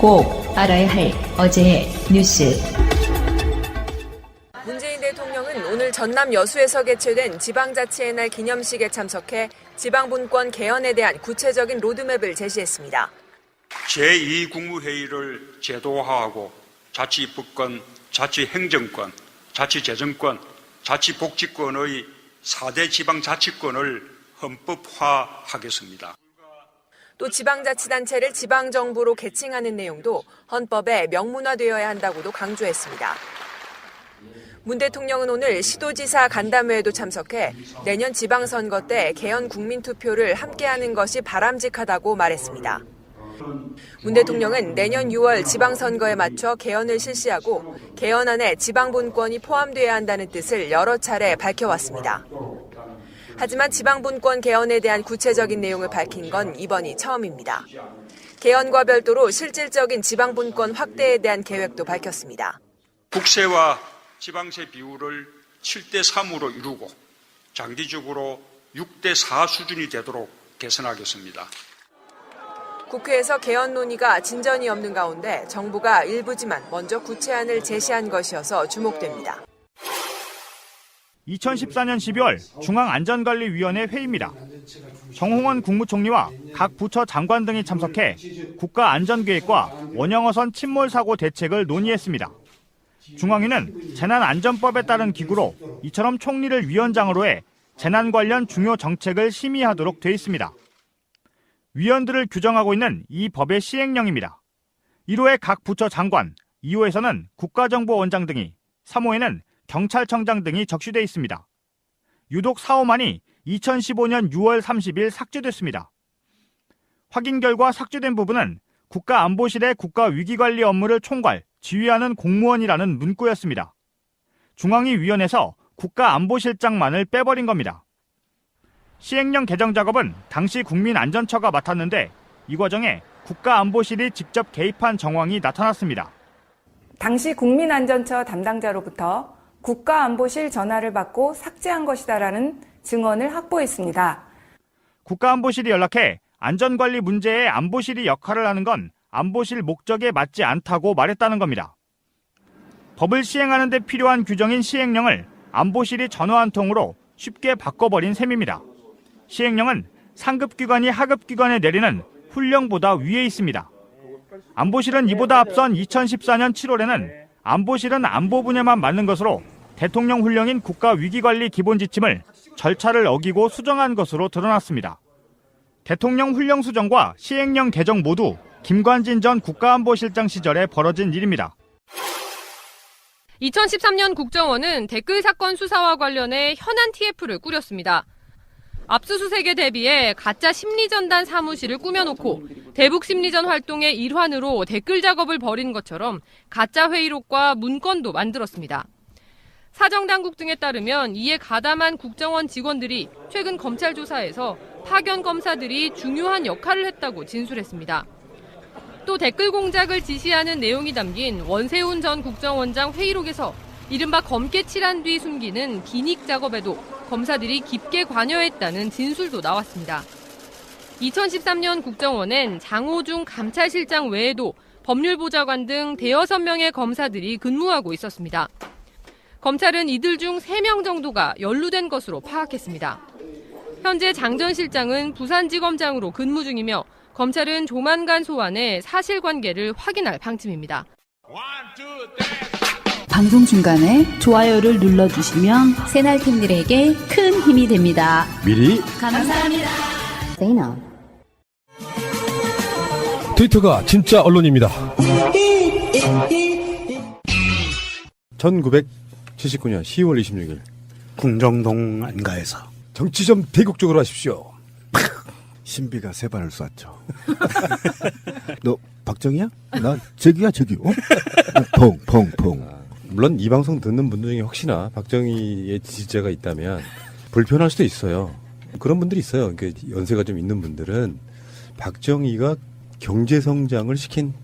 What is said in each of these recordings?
꼭 알아야 할 어제의 뉴스. 문재인 대통령은 오늘 전남 여수에서 개최된 지방자치의 날 기념식에 참석해 지방분권 개헌에 대한 구체적인 로드맵을 제시했습니다. 제2국무회의를 제도화하고 자치입법권, 자치행정권, 자치재정권, 자치복지권의 4대 지방자치권을 헌법화하겠습니다. 또 지방자치단체를 지방정부로 개칭하는 내용도 헌법에 명문화되어야 한다고도 강조했습니다. 문 대통령은 오늘 시도지사 간담회에도 참석해 내년 지방선거 때 개헌 국민투표를 함께하는 것이 바람직하다고 말했습니다. 문 대통령은 내년 6월 지방선거에 맞춰 개헌을 실시하고 개헌안에 지방분권이 포함돼야 한다는 뜻을 여러 차례 밝혀왔습니다. 하지만 지방분권 개헌에 대한 구체적인 내용을 밝힌 건 이번이 처음입니다. 개헌과 별도로 실질적인 지방분권 확대에 대한 계획도 밝혔습니다. 국세와 지방세 비율을 7대 3으로 이루고 장기적으로 6대 4 수준이 되도록 개선하겠습니다. 국회에서 개헌 논의가 진전이 없는 가운데 정부가 일부지만 먼저 구체안을 제시한 것이어서 주목됩니다. 2014년 12월 중앙안전관리위원회 회의입니다. 정홍원 국무총리와 각 부처 장관 등이 참석해 국가안전계획과 원형어선 침몰사고 대책을 논의했습니다. 중앙위는 재난안전법에 따른 기구로 이처럼 총리를 위원장으로 해 재난 관련 중요 정책을 심의하도록 돼 있습니다. 위원들을 규정하고 있는 이 법의 시행령입니다. 1호에 각 부처 장관, 2호에서는 국가정보원장 등이, 3호에는 경찰청장 등이 적시돼 있습니다. 유독 4호만이 2015년 6월 30일 삭제됐습니다. 확인 결과 삭제된 부분은 국가안보실의 국가위기관리 업무를 총괄, 지휘하는 공무원이라는 문구였습니다. 중앙위 위원회에서 국가안보실장만을 빼버린 겁니다. 시행령 개정 작업은 당시 국민안전처가 맡았는데 이 과정에 국가안보실이 직접 개입한 정황이 나타났습니다. 당시 국민안전처 담당자로부터 국가안보실 전화를 받고 삭제한 것이다라는 증언을 확보했습니다. 국가안보실이 연락해 안전관리 문제에 안보실이 역할을 하는 건 안보실 목적에 맞지 않다고 말했다는 겁니다. 법을 시행하는 데 필요한 규정인 시행령을 안보실이 전화 한 통으로 쉽게 바꿔버린 셈입니다. 시행령은 상급기관이 하급기관에 내리는 훈령보다 위에 있습니다. 안보실은 이보다 앞선 2014년 7월에는 안보실은 안보 분야만 맡는 것으로 대통령 훈령인 국가위기관리 기본지침을 절차를 어기고 수정한 것으로 드러났습니다. 대통령 훈령 수정과 시행령 개정 모두 김관진 전 국가안보실장 시절에 벌어진 일입니다. 2013년 국정원은 댓글 사건 수사와 관련해 현안 TF를 꾸렸습니다. 압수수색에 대비해 가짜 심리전단 사무실을 꾸며놓고 대북 심리전 활동의 일환으로 댓글 작업을 벌인 것처럼 가짜 회의록과 문건도 만들었습니다. 사정당국 등에 따르면 이에 가담한 국정원 직원들이 최근 검찰 조사에서 파견 검사들이 중요한 역할을 했다고 진술했습니다. 또 댓글 공작을 지시하는 내용이 담긴 원세훈 전 국정원장 회의록에서 이른바 검게 칠한 뒤 숨기는 기닉 작업에도 검사들이 깊게 관여했다는 진술도 나왔습니다. 2013년 국정원엔 장호중 감찰실장 외에도 법률보좌관 등 대여섯 명의 검사들이 근무하고 있었습니다. 검찰은 이들 중 3명 정도가 연루된 것으로 파악했습니다. 현재 장 전 실장은 부산지검장으로 근무 중이며 검찰은 조만간 소환해 사실관계를 확인할 방침입니다. 방송 중간에 좋아요를 눌러주시면 새날팀들에게 큰 힘이 됩니다. 미리 감사합니다. 세이나. 트위터가 진짜 언론입니다. 1979년 10월 26일 궁정동 안가에서 정치 좀 대국적으로 하십시오. 신비가 세 발을 쐈죠. 너 박정희야? 나 저기야 저기. 퐁퐁퐁. 물론 이 방송 듣는 분들 중에 혹시나 박정희의 지지자가 있다면 불편할 수도 있어요. 그런 분들이 있어요. 연세가 좀 있는 분들은 박정희가 경제성장을 시킨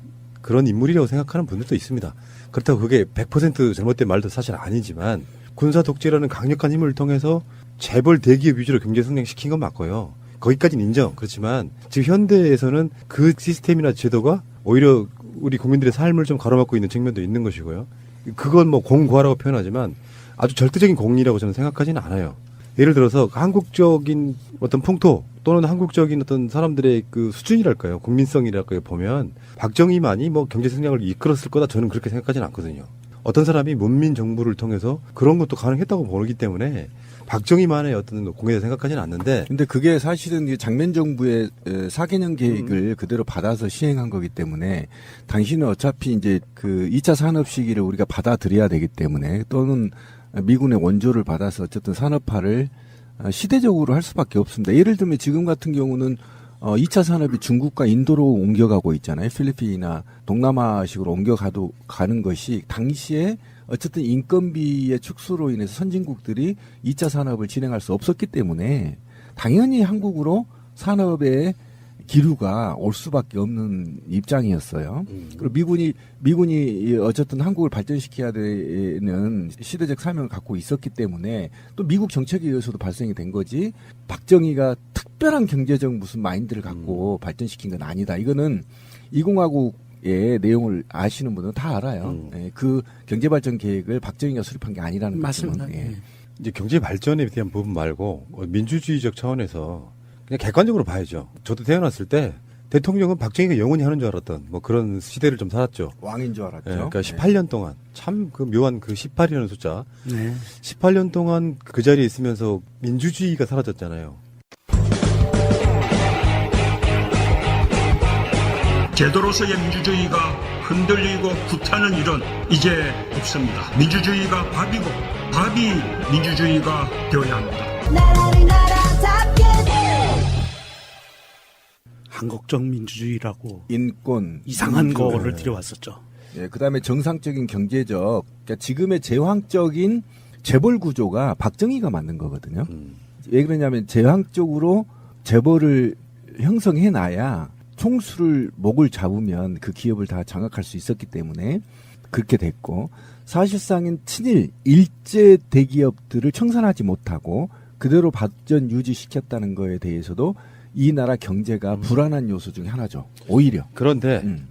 그런 인물이라고 생각하는 분들도 있습니다. 그렇다고 그게 100% 잘못된 말도 사실 아니지만 군사 독재라는 강력한 힘을 통해서 재벌 대기업 위주로 경제성장시킨 건 맞고요. 거기까지는 인정. 그렇지만 지금 현대에서는 그 시스템이나 제도가 오히려 우리 국민들의 삶을 좀 가로막고 있는 측면도 있는 것이고요. 그건 뭐 공고화라고 표현하지만 아주 절대적인 공리라고 저는 생각하지는 않아요. 예를 들어서 한국적인 어떤 풍토 또는 한국적인 어떤 사람들의 그 수준이랄까요, 국민성이랄까요 보면 박정희만이 뭐 경제 성장을 이끌었을 거다 저는 그렇게 생각하지는 않거든요. 어떤 사람이 문민 정부를 통해서 그런 것도 가능했다고 보기 때문에 박정희만의 어떤 공예다 생각하지는 않는데. 근데 그게 사실은 장면 정부의 4개년 계획을 그대로 받아서 시행한 거기 때문에 당신은 어차피 이제 그 2차 산업 시기를 우리가 받아들여야 되기 때문에 또는 미군의 원조를 받아서 어쨌든 산업화를 시대적으로 할 수밖에 없습니다. 예를 들면 지금 같은 경우는 2차 산업이 중국과 인도로 옮겨가고 있잖아요. 필리핀이나 동남아식으로 옮겨가는 것이 당시에 어쨌든 인건비의 축소로 인해서 선진국들이 2차 산업을 진행할 수 없었기 때문에 당연히 한국으로 산업의 기류가 올 수밖에 없는 입장이었어요. 그리고 미군이 어쨌든 한국을 발전시켜야 되는 시대적 사명을 갖고 있었기 때문에 또 미국 정책에 의해서도 발생이 된 거지 박정희가 특별한 경제적 무슨 마인드를 갖고 발전시킨 건 아니다. 이거는 2공화국의 내용을 아시는 분은 다 알아요. 예, 그 경제발전 계획을 박정희가 수립한 게 아니라는 거죠. 맞습니다. 예. 이제 경제 발전에 대한 부분 말고 민주주의적 차원에서 그냥 객관적으로 봐야죠. 저도 태어났을 때 대통령은 박정희가 영원히 하는 줄 알았던 뭐 그런 시대를 좀 살았죠. 왕인 줄 알았죠. 예, 그러니까 18년 동안 참 그 묘한 그 18이라는 숫자. 네. 18년 동안 그 자리에 있으면서 민주주의가 사라졌잖아요. 제도로서의 민주주의가 흔들리고 구타는 일은 이제 없습니다. 민주주의가 밥이고 밥이 민주주의가 되어야 합니다. 한국적 민주주의라고 인권 이상한 민주주의. 거를 들여왔었죠. 예, 그다음에 정상적인 경제적, 그러니까 지금의 제왕적인 재벌 구조가 박정희가 만든 거거든요. 왜 그러냐면 제왕적으로 재벌을 형성해놔야 총수를 목을 잡으면 그 기업을 다 장악할 수 있었기 때문에 그렇게 됐고, 사실상은 친일 일제 대기업들을 청산하지 못하고 그대로 발전 유지시켰다는 거에 대해서도 이 나라 경제가 불안한 요소 중에 하나죠. 오히려. 그런데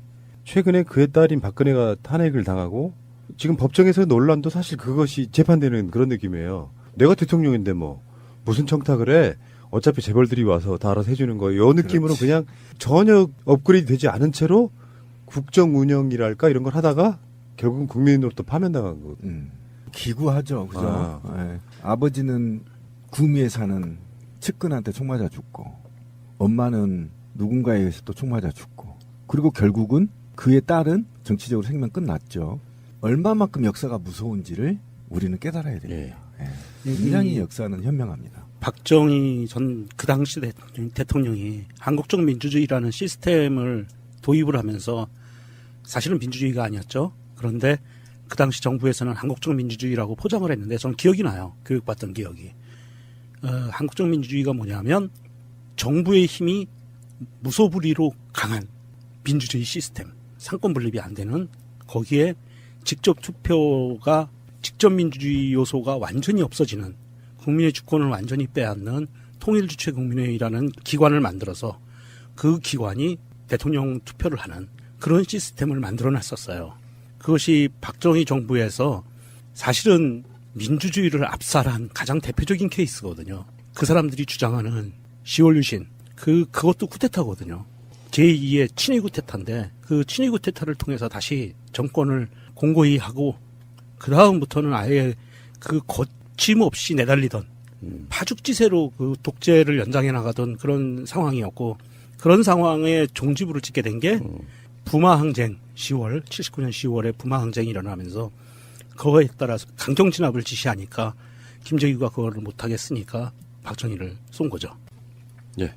최근에 그의 딸인 박근혜가 탄핵을 당하고 지금 법정에서 논란도 사실 그것이 재판되는 그런 느낌이에요. 내가 대통령인데 뭐 무슨 청탁을 해. 어차피 재벌들이 와서 다 알아서 해주는 거예요. 이 느낌으로 그렇지. 그냥 전혀 업그레이드 되지 않은 채로 국정 운영이랄까 이런 걸 하다가 결국은 국민으로부터 파면당한 거. 기구하죠. 그죠? 예. 아버지는 구미에 사는 측근한테 총 맞아 죽고 엄마는 누군가에 의해서 또 총 맞아 죽고 그리고 결국은 그의 딸은 정치적으로 생명 끝났죠. 얼마만큼 역사가 무서운지를 우리는 깨달아야 됩니다. 예. 굉장히 역사는 현명합니다. 박정희 전 그 당시 대통령이 한국적 민주주의라는 시스템을 도입을 하면서 사실은 민주주의가 아니었죠. 그런데 그 당시 정부에서는 한국적 민주주의라고 포장을 했는데 저는 기억이 나요. 교육받던 기억이. 한국적 민주주의가 뭐냐면 정부의 힘이 무소불위로 강한 민주주의 시스템, 상권 분립이 안 되는, 거기에 직접 투표가 직접 민주주의 요소가 완전히 없어지는, 국민의 주권을 완전히 빼앗는 통일주체국민회의라는 기관을 만들어서 그 기관이 대통령 투표를 하는 그런 시스템을 만들어놨었어요. 그것이 박정희 정부에서 사실은 민주주의를 압살한 가장 대표적인 케이스거든요. 그 사람들이 주장하는 10월 유신, 그것도 쿠데타거든요. 제2의 친위 쿠데타인데 그 친위 쿠데타를 통해서 다시 정권을 공고히 하고 그 다음부터는 아예 그 거침없이 내달리던 파죽지세로 그 독재를 연장해 나가던 그런 상황이었고, 그런 상황에 종지부를 찍게 된 게 부마항쟁 79년 10월에 부마항쟁이 일어나면서 그거에 따라서 강경 진압을 지시하니까 김정희가 그거를 못하겠으니까 박정희를 쏜 거죠. 예.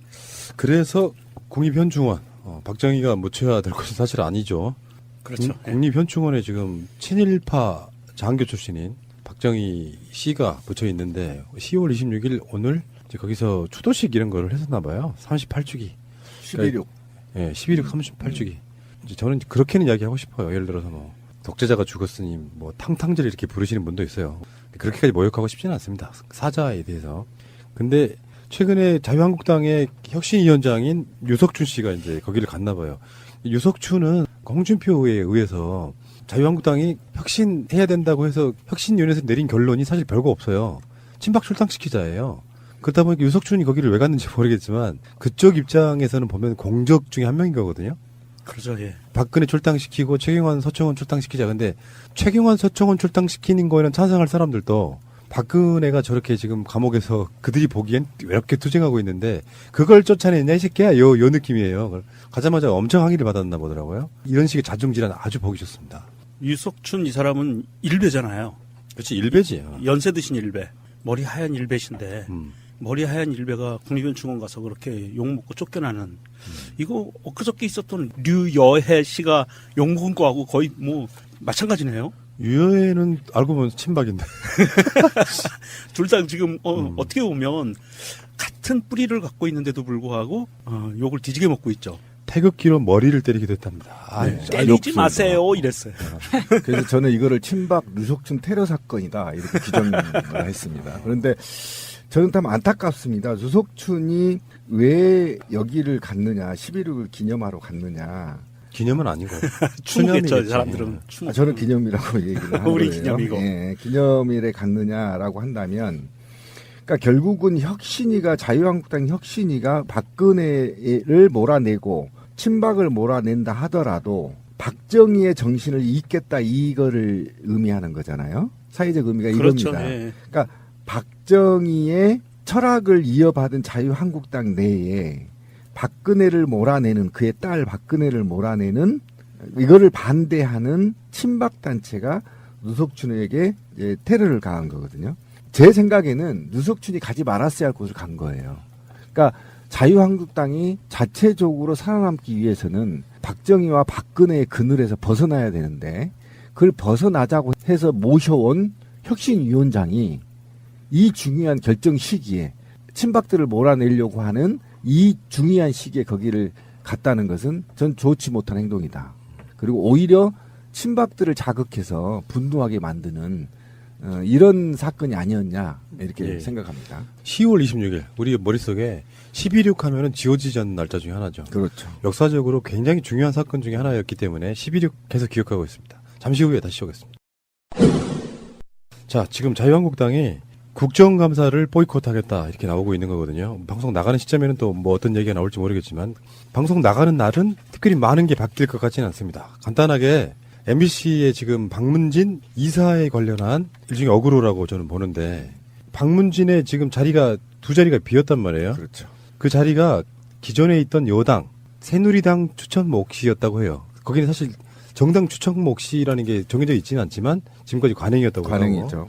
그래서 국립현충원, 박정희가 묻혀야 될 것은 사실 아니죠. 그렇죠. 국립현충원에 지금 친일파 장교 출신인 박정희 씨가 붙여 있는데 10월 26일 오늘 이제 거기서 추도식 이런 거를 했었나 봐요. 38주기. 11.6. 예, 11.6 38주기. 이제 저는 그렇게는 이야기하고 싶어요. 예를 들어서 뭐 독재자가 죽었으니 뭐 탕탕질 이렇게 부르시는 분도 있어요. 그렇게까지 모욕하고 싶지는 않습니다. 사자에 대해서. 근데 최근에 자유한국당의 혁신위원장인 유석춘 씨가 이제 거기를 갔나 봐요. 유석춘은 홍준표에 의해서 자유한국당이 혁신해야 된다고 해서 혁신위원회에서 내린 결론이 사실 별거 없어요. 친박 출당시키자예요. 그렇다 보니까 유석춘이 거기를 왜 갔는지 모르겠지만 그쪽 입장에서는 보면 공적 중에 한 명인 거거든요. 그렇죠. 예. 박근혜 출당시키고 최경환, 서청원 출당시키자. 근데 최경환, 서청원 출당시키는 거에는 찬성할 사람들도 박근혜가 저렇게 지금 감옥에서 그들이 보기엔 외롭게 투쟁하고 있는데 그걸 쫓아내냐 이 새끼야 요 느낌이에요. 가자마자 엄청 항의를 받았나 보더라고요. 이런 식의 자중질환 아주 보기 좋습니다. 유석춘 이 사람은 일베잖아요. 그렇지 일베지. 연세 드신 일베. 머리 하얀 일베신데 머리 하얀 일베가 국립연충원 가서 그렇게 욕먹고 쫓겨나는 이거 엊그저께 있었던 류여해 씨가 욕먹은 거하고 거의 뭐 마찬가지네요. 유여해는 알고 보면 친박인데. 둘 다 지금 어떻게 보면 같은 뿌리를 갖고 있는데도 불구하고 욕을 뒤지게 먹고 있죠. 태극기로 머리를 때리기도 했답니다. 네, 때리지 마세요 이랬어요. 그래서 저는 이거를 친박 유석춘 테러 사건이다 이렇게 규정을 했습니다. 그런데 저는 참 안타깝습니다. 유석춘이 왜 여기를 갔느냐, 11.6을 기념하러 갔느냐. 기념은 아니고 추모겠죠. 사람들은 추모. 저는 기념이라고 얘기를 하는 거예요. 우리 기념이고. 예, 기념일에 갔느냐라고 한다면, 그러니까 결국은 혁신이가 자유한국당 혁신이가 박근혜를 몰아내고 친박을 몰아낸다 하더라도 박정희의 정신을 잇겠다 이거를 의미하는 거잖아요. 사회적 의미가 그렇죠. 이겁니다. 예. 그러니까 박정희의 철학을 이어받은 자유한국당 내에 박근혜를 몰아내는 그의 딸 박근혜를 몰아내는 이거를 반대하는 친박단체가 유석춘에게 이제 테러를 가한 거거든요. 제 생각에는 유석춘이 가지 말았어야 할 곳을 간 거예요. 그러니까 자유한국당이 자체적으로 살아남기 위해서는 박정희와 박근혜의 그늘에서 벗어나야 되는데 그걸 벗어나자고 해서 모셔온 혁신위원장이 이 중요한 결정 시기에 친박들을 몰아내려고 하는 이 중요한 시기에 거기를 갔다는 것은 전 좋지 못한 행동이다. 그리고 오히려 친박들을 자극해서 분노하게 만드는 이런 사건이 아니었냐 이렇게 생각합니다. 10월 26일 우리 머릿속에 11.6 하면은 지워지지 않는 날짜 중에 하나죠. 그렇죠. 역사적으로 굉장히 중요한 사건 중에 하나였기 때문에 11.6 계속 기억하고 있습니다. 잠시 후에 다시 오겠습니다. 자, 지금 자유한국당이 국정감사를 보이콧하겠다 이렇게 나오고 있는 거거든요. 방송 나가는 시점에는 또 뭐 어떤 얘기가 나올지 모르겠지만 방송 나가는 날은 특별히 많은 게 바뀔 것 같지는 않습니다. 간단하게 MBC의 지금 박문진 이사에 관련한 일종의 어그로라고 저는 보는데 박문진의 지금 자리가 두 자리가 비었단 말이에요. 그렇죠. 그 자리가 기존에 있던 여당 새누리당 추천 몫이었다고 해요. 거기는 사실 정당 추천 몫이라는 게 정해져 있지는 않지만 지금까지 관행이었다고 하고. 관행이죠.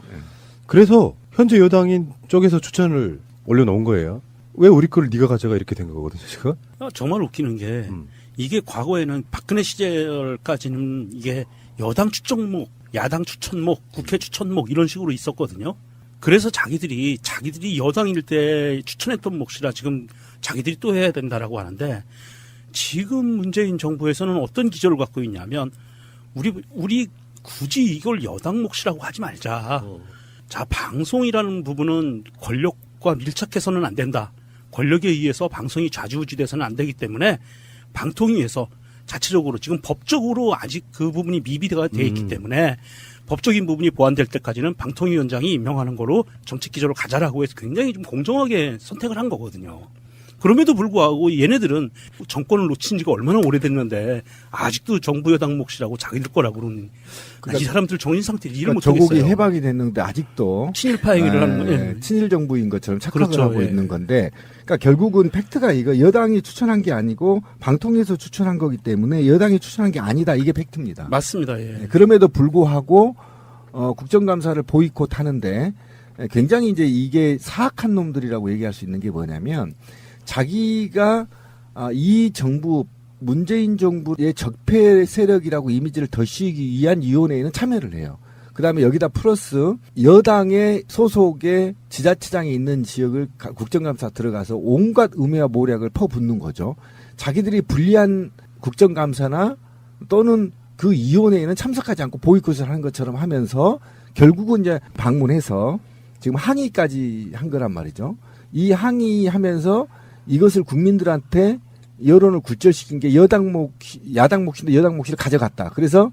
그래서 현재 여당인 쪽에서 추천을 올려놓은 거예요. 왜 우리 거를 네가 가져가 이렇게 된 거거든요, 지금. 정말 웃기는 게 이게 과거에는 박근혜 시절까지는 이게 여당 추천목, 야당 추천목, 국회 추천목 이런 식으로 있었거든요. 그래서 자기들이 여당일 때 추천했던 몫이라 지금 자기들이 또 해야 된다라고 하는데 지금 문재인 정부에서는 어떤 기조를 갖고 있냐면 우리 굳이 이걸 여당 몫이라고 하지 말자. 자, 방송이라는 부분은 권력과 밀착해서는 안 된다. 권력에 의해서 방송이 좌지우지돼서는 안 되기 때문에 방통위에서 자체적으로 지금 법적으로 아직 그 부분이 미비가 돼 있기 때문에 법적인 부분이 보완될 때까지는 방통위원장이 임명하는 거로 정책 기조로 가자라고 해서 굉장히 좀 공정하게 선택을 한 거거든요. 그럼에도 불구하고 얘네들은 정권을 놓친 지가 얼마나 오래됐는데 아직도 정부 여당 몫이라고 자기들 거라고 그러는 그러니까 이 사람들 정신 상태를 이해를 못하겠어요. 조국이 해방이 됐는데 아직도 친일파 행위를 하는 거예요. 친일 정부인 것처럼 착각을 그렇죠. 하고 있는 건데 그러니까 결국은 팩트가 이거 여당이 추천한 게 아니고 방통위에서 추천한 거기 때문에 여당이 추천한 게 아니다. 이게 팩트입니다. 맞습니다. 예. 그럼에도 불구하고 국정감사를 보이콧하는데 굉장히 이제 이게 사악한 놈들이라고 얘기할 수 있는 게 뭐냐면 자기가 이 정부 문재인 정부의 적폐 세력이라고 이미지를 더 씌우기 위한 위원회에는 참여를 해요. 그다음에 여기다 플러스 여당의 소속의 지자체장이 있는 지역을 국정감사 들어가서 온갖 음해와 모략을 퍼붓는 거죠. 자기들이 불리한 국정감사나 또는 그 위원회에는 참석하지 않고 보이콧을 하는 것처럼 하면서 결국은 이제 방문해서 지금 항의까지 한 거란 말이죠. 이 항의하면서 이것을 국민들한테 여론을 굴절시킨 게 야당 몫인데 여당 몫을 가져갔다. 그래서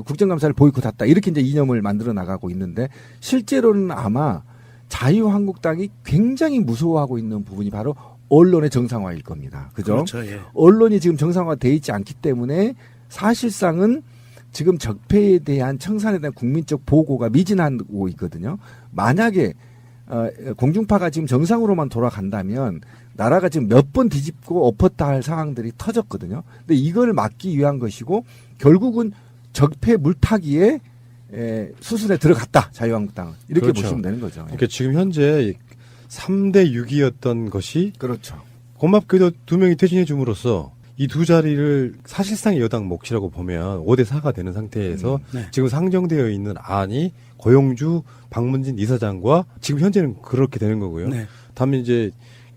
국정감사를 보이콧했다. 이렇게 이제 이념을 만들어 나가고 있는데 실제로는 아마 자유한국당이 굉장히 무서워하고 있는 부분이 바로 언론의 정상화일 겁니다. 그죠? 그렇죠. 예. 언론이 지금 정상화돼 있지 않기 때문에 사실상은 지금 적폐에 대한 청산에 대한 국민적 보고가 미진하고 있거든요. 만약에 공중파가 지금 정상으로만 돌아간다면 나라가 지금 몇 번 뒤집고 엎었다 할 상황들이 터졌거든요. 근데 이걸 막기 위한 것이고 결국은 적폐 물타기에 수순에 들어갔다. 자유한국당은. 이렇게 그렇죠. 보시면 되는 거죠. 그러니까 지금 현재 3대 6이었던 것이 그렇죠. 고맙게도 2명이 퇴진해 줌으로써 이 두 자리를 사실상 여당 몫이라고 보면 5대 4가 되는 상태에서 네. 지금 상정되어 있는 안이 고용주, 박문진 이사장과 지금 현재는 그렇게 되는 거고요. 네. 다음에 이제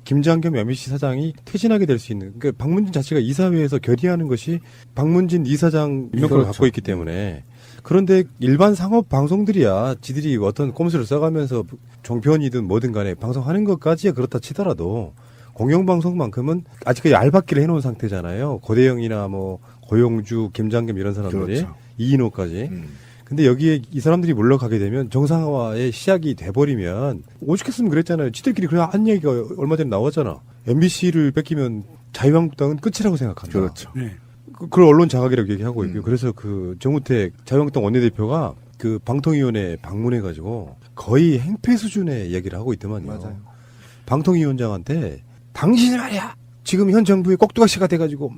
김장겸 MBC 사장이 퇴진하게 될 수 있는, 그러니까 박문진 자체가 이사회에서 결의하는 것이 박문진 이사장 임명권을 그렇죠. 갖고 있기 때문에. 그런데 일반 상업 방송들이야 지들이 어떤 꼼수를 써가면서 종편이든 뭐든 간에 방송하는 것까지야 그렇다 치더라도 공영방송만큼은 아직까지 얄박기를 해놓은 상태잖아요. 고대영이나 뭐 고용주, 김장겸 이런 사람들이 그렇죠. 이인호까지. 근데 여기에 이 사람들이 물러가게 되면 정상화의 시작이 돼버리면 오죽했으면 그랬잖아요. 지들끼리 그냥 한 얘기가 얼마 전에 나왔잖아. MBC를 뺏기면 자유한국당은 끝이라고 생각한다. 그렇죠. 네. 그걸 언론 장악이라고 얘기하고 있고요. 그래서 그 정우택 자유한국당 원내대표가 그 방통위원회에 방문해가지고 거의 행패 수준의 얘기를 하고 있더만요. 맞아요. 방통위원장한테 당신이 말이야 지금 현 정부의 꼭두각시가 돼가지고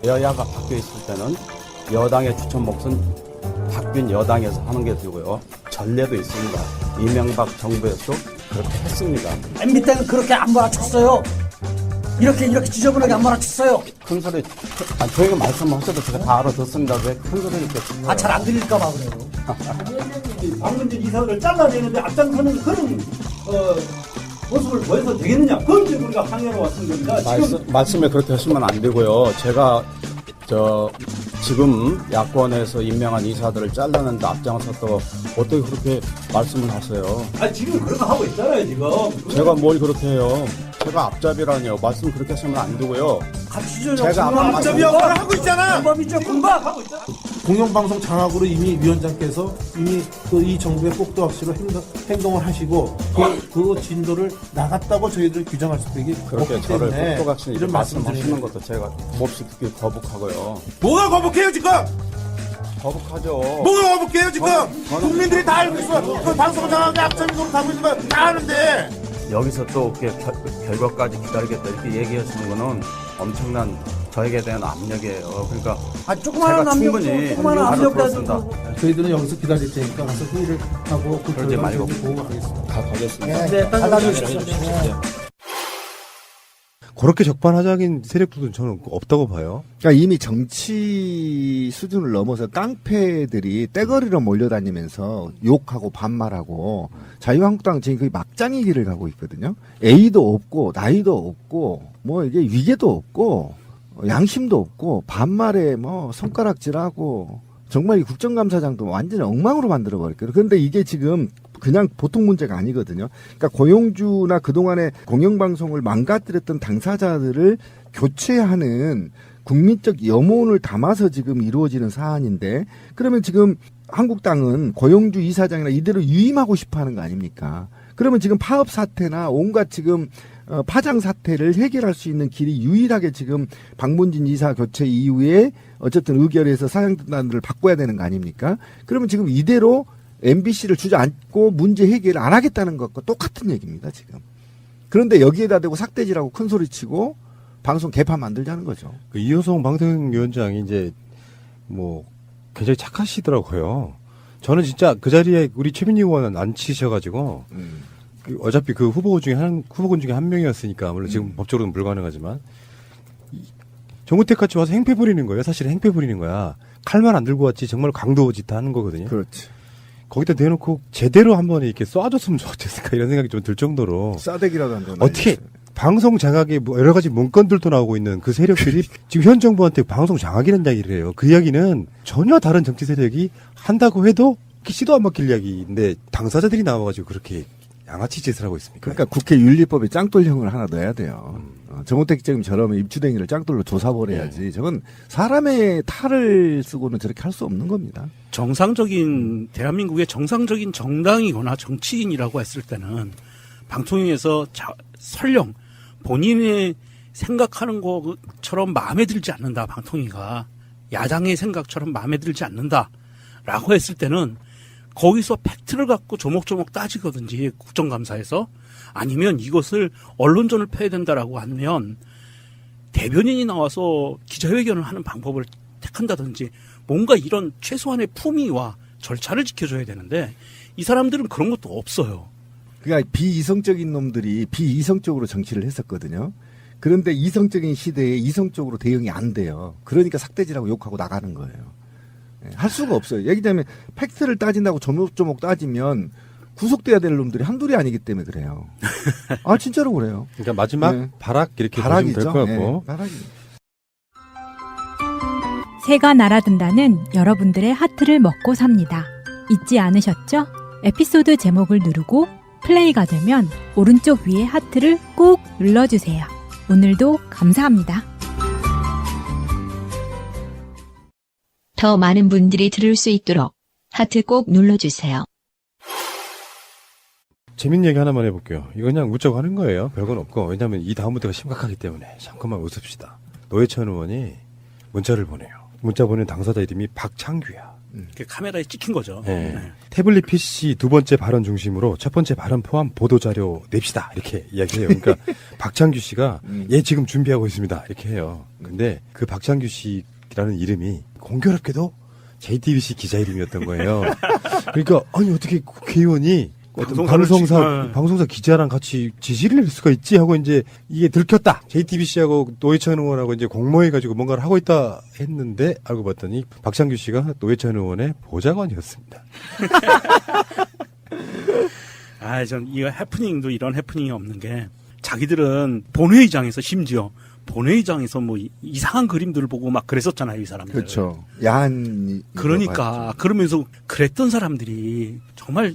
여야가 바뀌어 있을 때는 여당의 추천 몫은 바뀐 여당에서 하는 게 되고요. 전례도 있습니다. 이명박 정부에서도 그렇게 했습니다. MB 때는 그렇게 안 몰아쳤어요. 이렇게 지저분하게 안 몰아쳤어요. 큰 소리, 저희가 말씀하셔도 제가 다 알아듣습니다. 왜 큰 소리 이렇게 치는 거예요? 잘 안 들릴까 봐 그래요. 박문진 이사를 잘라내는데 앞장서는 그런 모습을 보여서 되겠느냐. 그건 이제 우리가 항의하러 왔던 겁니다. 말씀에 그렇게 하시면 안 되고요. 제가 지금 야권에서 임명한 이사들을 잘라내는데 앞장섰다고 어떻게 그렇게 말씀을 하세요? 지금 그런 거 하고 있잖아요, 지금. 제가 뭘 그렇게 해요? 제가 앞잡이라니요. 말씀 그렇게 하시면 안 되고요. 제가 앞잡이 역할을 하고 있잖아. 공범이죠, 공범. 하고 있잖아. 공영방송 장악으로 이미 위원장께서 이미 이 정부의 꼭두각시로 행동을 하시고 그 진도를 나갔다고 저희들 규정할 수 있기 그렇게 저를 꼭두각시 이런 말씀하시는 것도 제가 몹시 듣기 거북하고요. 뭐가 거북해요 지금? 거북하죠. 뭐가 거북해요 지금? 국민들이 다 알고 있어. 그 방송 장악에 앞잡이 노릇하고 있는 거 다 아는데. 여기서 또 결과까지 기다리겠다 이렇게 얘기하시는 거는 엄청난 저에게 대한 압력이에요. 그러니까 조그마한 제가 충분히 알아들었습니다. 저희들은 여기서 기다릴 테니까 가서 회의를 하고 그 그러지 말고 보고 가겠습니다. 가겠습니다. 네, 받아주십시오. 그렇게 적반하장인 세력들은 저는 없다고 봐요. 그러니까 이미 정치 수준을 넘어서 깡패들이 떼거리로 몰려다니면서 욕하고 반말하고 자유한국당은 지금 거의 막장의 길을 가고 있거든요. A도 없고 나이도 없고 뭐 이게 위계도 없고 양심도 없고 반말에 뭐 손가락질하고 정말 이 국정감사장도 완전히 엉망으로 만들어버렸거든요. 그런데 이게 지금 그냥 보통 문제가 아니거든요. 그러니까 고용주나 그동안에 공영방송을 망가뜨렸던 당사자들을 교체하는 국민적 염원을 담아서 지금 이루어지는 사안인데 그러면 지금 한국당은 고용주 이사장이나 이대로 유임하고 싶어 하는 거 아닙니까? 그러면 지금 파업 사태나 온갖 지금 파장 사태를 해결할 수 있는 길이 유일하게 지금 박문진 이사 교체 이후에 어쨌든 의결해서 사장단들을 바꿔야 되는 거 아닙니까? 그러면 지금 이대로 MBC를 주저앉고 문제 해결을 안 하겠다는 것과 똑같은 얘기입니다, 지금. 그런데 여기에다 대고 삭대질하고 큰 소리 치고 방송 개판 만들자는 거죠. 그 이호성 방통위원장이 이제 뭐 굉장히 착하시더라고요. 저는 진짜 그 자리에 우리 최민희 의원은 안 치셔가지고 어차피 그 후보군 중에 한 명이었으니까 물론 지금 법적으로는 불가능하지만 정우택 같이 와서 행패 부리는 거예요. 사실 행패 부리는 거야. 칼만 안 들고 왔지 정말 강도짓 하는 거거든요. 그렇지. 거기다 대놓고 제대로 한번 이렇게 쏴줬으면 좋겠을까 이런 생각이 좀 들 정도로 싸대기라도 안 되나 어떻게 방송 장악에 뭐 여러 가지 문건들도 나오고 있는 그 세력들이 지금 현 정부한테 방송 장악이라는 이야기를 해요. 그 이야기는 전혀 다른 정치 세력이 한다고 해도 시도 안 막힐 이야기인데 당사자들이 나와가지고 그렇게 양아치 짓을 하고 있습니까? 그러니까 국회 윤리법에 짱돌형을 하나 넣어야 돼요. 정호택 지점처럼 입주댕이를 짱돌로 조사버려야지. 저건 사람의 탈을 쓰고는 저렇게 할 수 없는 겁니다. 정상적인 대한민국의 정상적인 정당이거나 정치인이라고 했을 때는 방통위에서 설령 본인의 생각하는 것처럼 마음에 들지 않는다. 방통위가 야당의 생각처럼 마음에 들지 않는다라고 했을 때는 거기서 팩트를 갖고 조목조목 따지거든지 국정감사에서 아니면 이것을 언론전을 펴야 된다라고 하면 대변인이 나와서 기자회견을 하는 방법을 택한다든지 뭔가 이런 최소한의 품위와 절차를 지켜줘야 되는데 이 사람들은 그런 것도 없어요. 그러니까 비이성적인 놈들이 비이성적으로 정치를 했었거든요. 그런데 이성적인 시대에 이성적으로 대응이 안 돼요. 그러니까 삭대질하고 욕하고 나가는 거예요. 할 수가 없어요. 얘기하자면 팩트를 따진다고 조목조목 따지면 구속돼야 될 놈들이 한둘이 아니기 때문에 그래요. 아 진짜로 그래요. 그러니까 마지막 발악 이렇게 보시면 될 것 같고. 발악이. 새가 날아든다는 여러분들의 하트를 먹고 삽니다. 잊지 않으셨죠? 에피소드 제목을 누르고 플레이가 되면 오른쪽 위에 하트를 꼭 눌러주세요. 오늘도 감사합니다. 더 많은 분들이 들을 수 있도록 하트 꼭 눌러주세요. 재밌는 얘기 하나만 해볼게요. 이거 그냥 웃자고 하는 거예요. 별건 없고. 왜냐하면 이 다음 문제가 심각하기 때문에 잠깐만 웃읍시다. 노회찬 의원이 문자를 보내요. 문자 보낸 당사자 이름이 박창규야. 카메라에 찍힌 거죠. 네. 네. 태블릿 PC 두 번째 발언 중심으로 첫 번째 발언 포함 보도자료 냅시다. 이렇게 이야기해요. 그러니까 박창규 씨가 예 지금 준비하고 있습니다. 이렇게 해요. 근데 그 박창규 씨라는 이름이 공교롭게도 JTBC 기자 이름이었던 거예요. 그러니까 아니 어떻게 국회의원이 어떤 방송사 기자랑 같이 지시를 낼 수가 있지 하고 이제 이게 들켰다. JTBC하고 노회찬 의원하고 이제 공모해가지고 뭔가를 하고 있다 했는데 알고 봤더니 박창규 씨가 노회찬 의원의 보좌관이었습니다. 전 이 해프닝도 이런 해프닝이 없는 게 자기들은 본회의장에서 심지어 본회의장에서 뭐 이상한 그림들을 보고 막 그랬었잖아요, 이 사람들. 그렇죠. 야한. 그러니까 그러면서 그랬던 사람들이 정말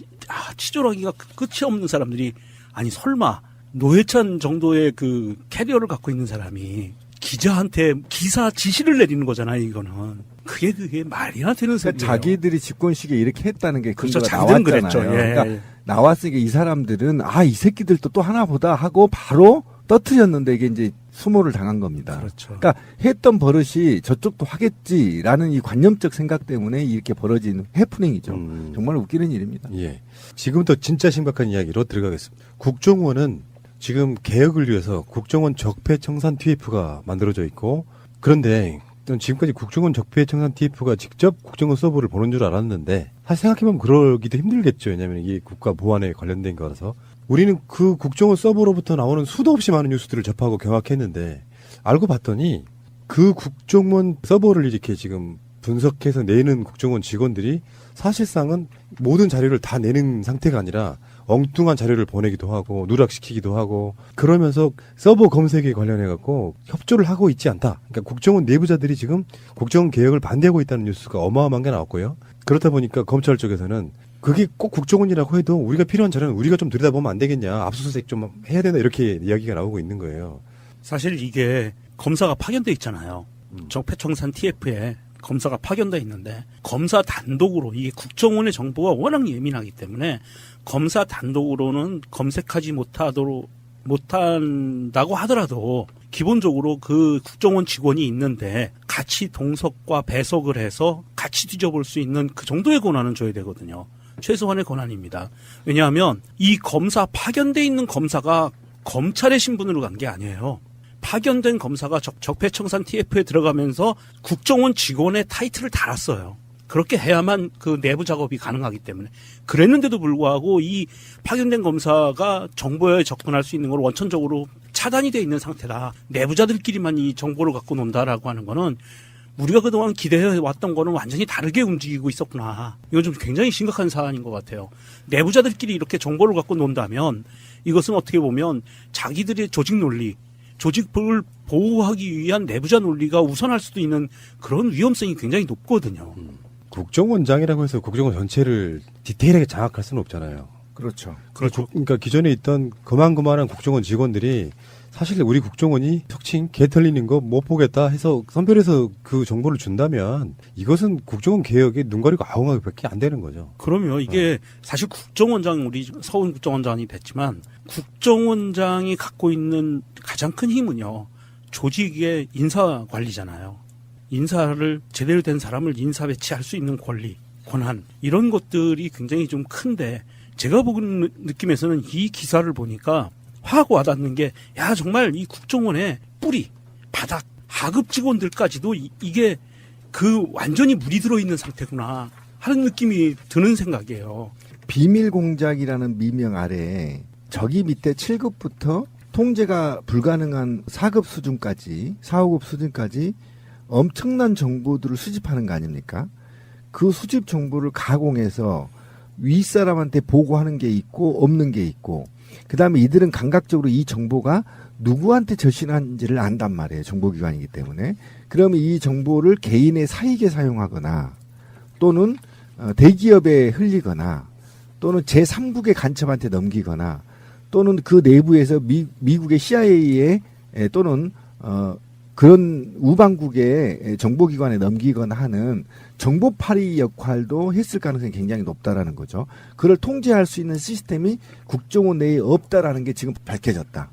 치졸하기가 끝이 없는 사람들이 아니 설마 노회찬 정도의 그 캐리어를 갖고 있는 사람이 기자한테 기사 지시를 내리는 거잖아요, 이거는. 그게 말이나 되는 소리예요. 자기들이 집권 시기에 이렇게 했다는 게 그렇죠. 근거가 자기들은 나왔잖아요. 그랬죠. 예. 그러니까 나왔으니까 이 사람들은 이 새끼들도 또 하나보다 하고 바로 떠트렸는데 이게 이제 수모를 당한 겁니다. 그렇죠. 그러니까 했던 버릇이 저쪽도 하겠지라는 이 관념적 생각 때문에 이렇게 벌어진 해프닝이죠. 정말 웃기는 일입니다. 예. 지금부터 진짜 심각한 이야기로 들어가겠습니다. 국정원은 지금 개혁을 위해서 국정원 적폐청산 TF가 만들어져 있고 그런데 지금까지 국정원 적폐청산 TF가 직접 국정원 서버를 보는 줄 알았는데 사실 생각해보면 그러기도 힘들겠죠. 왜냐하면 이게 국가 보안에 관련된 거라서 우리는 그 국정원 서버로부터 나오는 수도 없이 많은 뉴스들을 접하고 경악했는데 알고 봤더니 그 국정원 서버를 이렇게 지금 분석해서 내는 국정원 직원들이 사실상은 모든 자료를 다 내는 상태가 아니라 엉뚱한 자료를 보내기도 하고 누락시키기도 하고 그러면서 서버 검색에 관련해갖고 협조를 하고 있지 않다. 그러니까 국정원 내부자들이 지금 국정원 개혁을 반대하고 있다는 뉴스가 어마어마한 게 나왔고요. 그렇다 보니까 검찰 쪽에서는 그게 꼭 국정원이라고 해도 우리가 필요한 자료는 우리가 좀 들여다보면 안 되겠냐. 압수수색 좀 해야 된다. 이렇게 이야기가 나오고 있는 거예요. 사실 이게 검사가 파견돼 있잖아요. 적폐청산 TF에 검사가 파견돼 있는데 검사 단독으로 이게 국정원의 정보가 워낙 예민하기 때문에 검사 단독으로는 검색하지 못한다고 하더라도 기본적으로 그 국정원 직원이 있는데 같이 동석과 배석을 해서 같이 뒤져볼 수 있는 그 정도의 권한은 줘야 되거든요. 최소한의 권한입니다. 왜냐하면 이 검사 파견돼 있는 검사가 검찰의 신분으로 간 게 아니에요. 파견된 검사가 적폐청산 TF에 들어가면서 국정원 직원의 타이틀을 달았어요. 그렇게 해야만 그 내부 작업이 가능하기 때문에. 그랬는데도 불구하고 이 파견된 검사가 정보에 접근할 수 있는 걸 원천적으로 차단이 돼 있는 상태다. 내부자들끼리만 이 정보를 갖고 논다라고 하는 거는 우리가 그동안 기대해 왔던 거는 완전히 다르게 움직이고 있었구나. 이거 좀 굉장히 심각한 사안인 것 같아요. 내부자들끼리 이렇게 정보를 갖고 논다면 이것은 어떻게 보면 자기들의 조직 논리, 조직을 보호하기 위한 내부자 논리가 우선할 수도 있는 그런 위험성이 굉장히 높거든요. 국정원장이라고 해서 국정원 전체를 디테일하게 장악할 수는 없잖아요. 그렇죠. 그러니까 기존에 있던 그만한 국정원 직원들이 사실 우리 국정원이 혁신 개 털리는 거 못 보겠다 해서 선별해서 그 정보를 준다면 이것은 국정원 개혁에 눈 가리고 아웅하기밖에 안 되는 거죠. 그럼요. 이게 사실 국정원장, 우리 서훈 국정원장이 됐지만 국정원장이 갖고 있는 가장 큰 힘은요. 조직의 인사 관리잖아요. 인사를 제대로 된 사람을 인사 배치할 수 있는 권리, 권한 이런 것들이 굉장히 좀 큰데 제가 보는 느낌에서는 이 기사를 보니까 확 와닿는 게 야 정말 이 국정원의 뿌리, 바닥, 하급 직원들까지도 이게 그 완전히 물이 들어있는 상태구나 하는 느낌이 드는 생각이에요. 비밀 공작이라는 미명 아래 저기 밑에 7급부터 통제가 불가능한 4급 수준까지 4, 5급 수준까지 엄청난 정보들을 수집하는 거 아닙니까? 그 수집 정보를 가공해서 윗사람한테 보고하는 게 있고 없는 게 있고 그 다음에 이들은 감각적으로 이 정보가 누구한테 절신한지를 안단 말이에요. 정보기관이기 때문에. 그러면 이 정보를 개인의 사익에 사용하거나 또는 대기업에 흘리거나 또는 제3국의 간첩한테 넘기거나 또는 그 내부에서 미국의 CIA에 또는 그런 우방국의 정보기관에 넘기거나 하는 정보파리 역할도 했을 가능성이 굉장히 높다라는 거죠. 그걸 통제할 수 있는 시스템이 국정원 내에 없다라는 게 지금 밝혀졌다.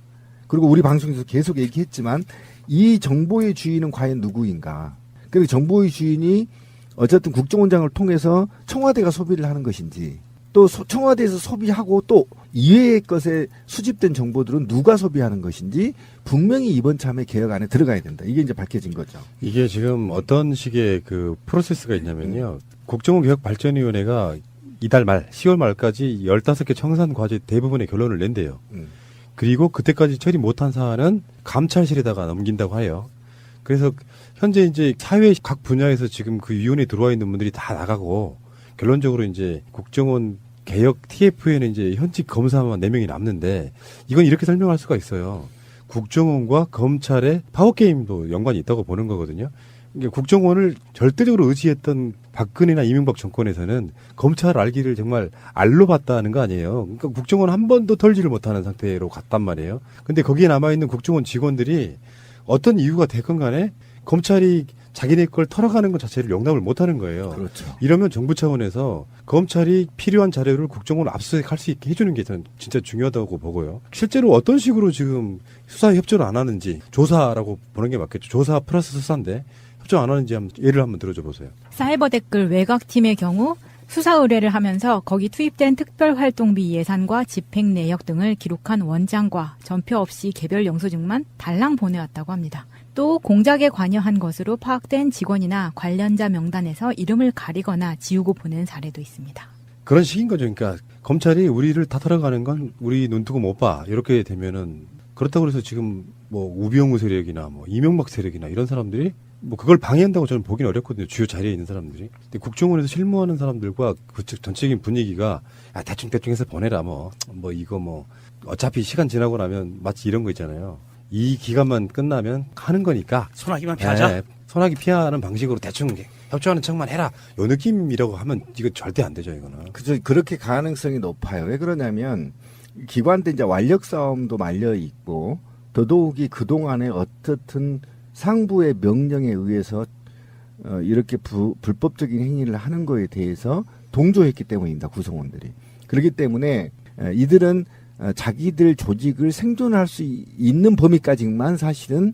그리고 우리 방송에서 계속 얘기했지만 이 정보의 주인은 과연 누구인가. 그리고 정보의 주인이 어쨌든 국정원장을 통해서 청와대가 소비를 하는 것인지 또 청와대에서 소비하고 또 이외의 것에 수집된 정보들은 누가 소비하는 것인지 분명히 이번 참의 개혁 안에 들어가야 된다. 이게 이제 밝혀진 거죠. 이게 지금 어떤 식의 그 프로세스가 있냐면요. 국정원 개혁 발전위원회가 이달 말 10월 말까지 15개 청산 과제 대부분의 결론을 낸대요. 그리고 그때까지 처리 못한 사안은 감찰실에다가 넘긴다고 해요. 그래서 현재 이제 사회 각 분야에서 지금 그 위원회에 들어와 있는 분들이 다 나가고 결론적으로 이제 국정원 개혁 TF에는 이제 현직 검사만 4명이 남는데 이건 이렇게 설명할 수가 있어요. 국정원과 검찰의 파워게임도 연관이 있다고 보는 거거든요. 그러니까 국정원을 절대적으로 의지했던 박근혜나 이명박 정권에서는 검찰을 알기를 정말 알로 봤다는 거 아니에요. 그러니까 국정원 한 번도 털지를 못하는 상태로 갔단 말이에요. 근데 거기에 남아있는 국정원 직원들이 어떤 이유가 됐건 간에 검찰이 자기네 걸 털어가는 것 자체를 용납을 못하는 거예요. 그렇죠. 이러면 정부 차원에서 검찰이 필요한 자료를 국정원으로 압수수색할 수 있게 해주는 게 저는 진짜 중요하다고 보고요. 실제로 어떤 식으로 지금 수사에 협조를 안 하는지 조사라고 보는 게 맞겠죠. 조사 플러스 수사인데 협조 안 하는지 예를 한번 들어줘 보세요. 사이버 댓글 외곽팀의 경우 수사 의뢰를 하면서 거기 투입된 특별활동비 예산과 집행 내역 등을 기록한 원장과 전표 없이 개별 영수증만 달랑 보내왔다고 합니다. 또 공작에 관여한 것으로 파악된 직원이나 관련자 명단에서 이름을 가리거나 지우고 보낸 사례도 있습니다. 그런 식인 거죠. 그러니까 검찰이 우리를 다 털어가는 건 우리 눈뜨고 못 봐. 이렇게 되면은 그렇다고 해서 지금 뭐 우병우 세력이나 뭐 이명박 세력이나 이런 사람들이 뭐 그걸 방해한다고 저는 보기는 어렵거든요. 주요 자리에 있는 사람들이. 근데 국정원에서 실무하는 사람들과 그 전체적인 분위기가 야, 대충 해서 보내라 뭐 이거 뭐 어차피 시간 지나고 나면 마치 이런 거 있잖아요. 이 기간만 끝나면 하는 거니까 소나기만 피하자. 네, 소나기 피하는 방식으로 대충 협조하는 척만 해라. 요 느낌이라고 하면 이거 절대 안 되죠, 이거는. 그죠. 그렇게 가능성이 높아요. 왜 그러냐면 기관대 이제 완력 싸움도 말려 있고 더더욱이 그동안에 어떻든 상부의 명령에 의해서 이렇게 불법적인 행위를 하는 거에 대해서 동조했기 때문입니다. 구성원들이. 그렇기 때문에 이들은 자기들 조직을 생존할 수 있는 범위까지만 사실은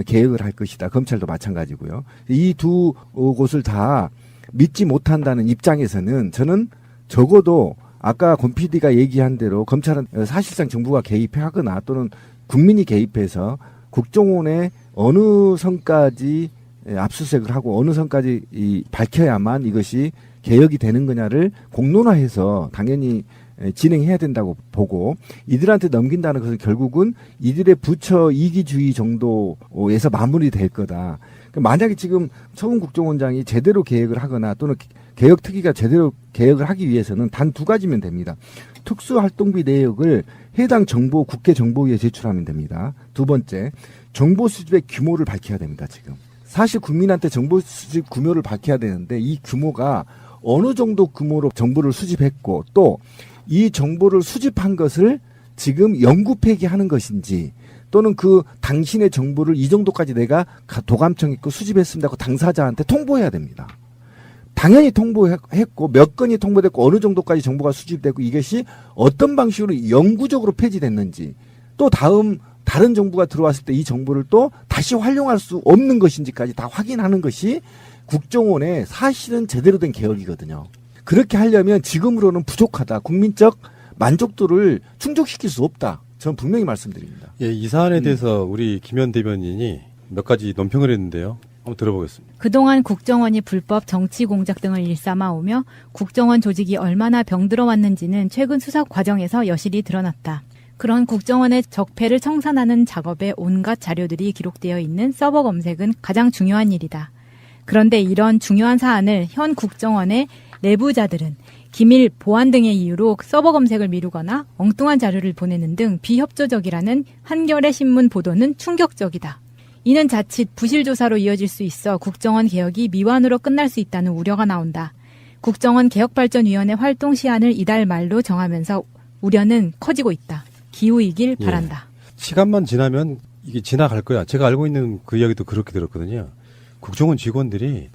개혁을 할 것이다. 검찰도 마찬가지고요. 이 두 곳을 다 믿지 못한다는 입장에서는 저는 적어도 아까 권 PD가 얘기한 대로 검찰은 사실상 정부가 개입하거나 또는 국민이 개입해서 국정원의 어느 선까지 압수수색을 하고 어느 선까지 밝혀야만 이것이 개혁이 되는 거냐를 공론화해서 당연히 진행해야 된다고 보고 이들한테 넘긴다는 것은 결국은 이들의 부처 이기주의 정도에서 마무리될 거다. 만약에 지금 서훈 국정원장이 제대로 계획을 하거나 또는 개혁특위가 제대로 개혁을 하기 위해서는 단 2가지면 됩니다. 특수활동비 내역을 해당 정보 국회 정보위에 제출하면 됩니다. 2번째, 정보 수집의 규모를 밝혀야 됩니다. 지금 사실 국민한테 정보 수집 규모를 밝혀야 되는데 이 규모가 어느 정도 규모로 정보를 수집했고 또 이 정보를 수집한 것을 지금 영구 폐기하는 것인지 또는 그 당신의 정보를 이 정도까지 내가 도감청 있고 수집했습니다 하고 당사자한테 통보해야 됩니다. 당연히 통보했고 몇 건이 통보됐고 어느 정도까지 정보가 수집됐고 이것이 어떤 방식으로 영구적으로 폐지됐는지 또 다른 정보가 들어왔을 때 이 정보를 또 다시 활용할 수 없는 것인지까지 다 확인하는 것이 국정원의 사실은 제대로 된 개혁이거든요. 그렇게 하려면 지금으로는 부족하다. 국민적 만족도를 충족시킬 수 없다. 저는 분명히 말씀드립니다. 예, 이 사안에 대해서 우리 김현 대변인이 몇 가지 논평을 했는데요. 한번 들어보겠습니다. 그동안 국정원이 불법 정치 공작 등을 일삼아오며 국정원 조직이 얼마나 병들어 왔는지는 최근 수사 과정에서 여실히 드러났다. 그런 국정원의 적폐를 청산하는 작업에 온갖 자료들이 기록되어 있는 서버 검색은 가장 중요한 일이다. 그런데 이런 중요한 사안을 현 국정원의 내부자들은 기밀, 보안 등의 이유로 서버 검색을 미루거나 엉뚱한 자료를 보내는 등 비협조적이라는 한겨레 신문 보도는 충격적이다. 이는 자칫 부실조사로 이어질 수 있어 국정원 개혁이 미완으로 끝날 수 있다는 우려가 나온다. 국정원 개혁발전위원회 활동 시한을 이달 말로 정하면서 우려는 커지고 있다. 기우이길 바란다. 시간만 지나면 이게 지나갈 거야. 제가 알고 있는 그 이야기도 그렇게 들었거든요. 국정원 직원들이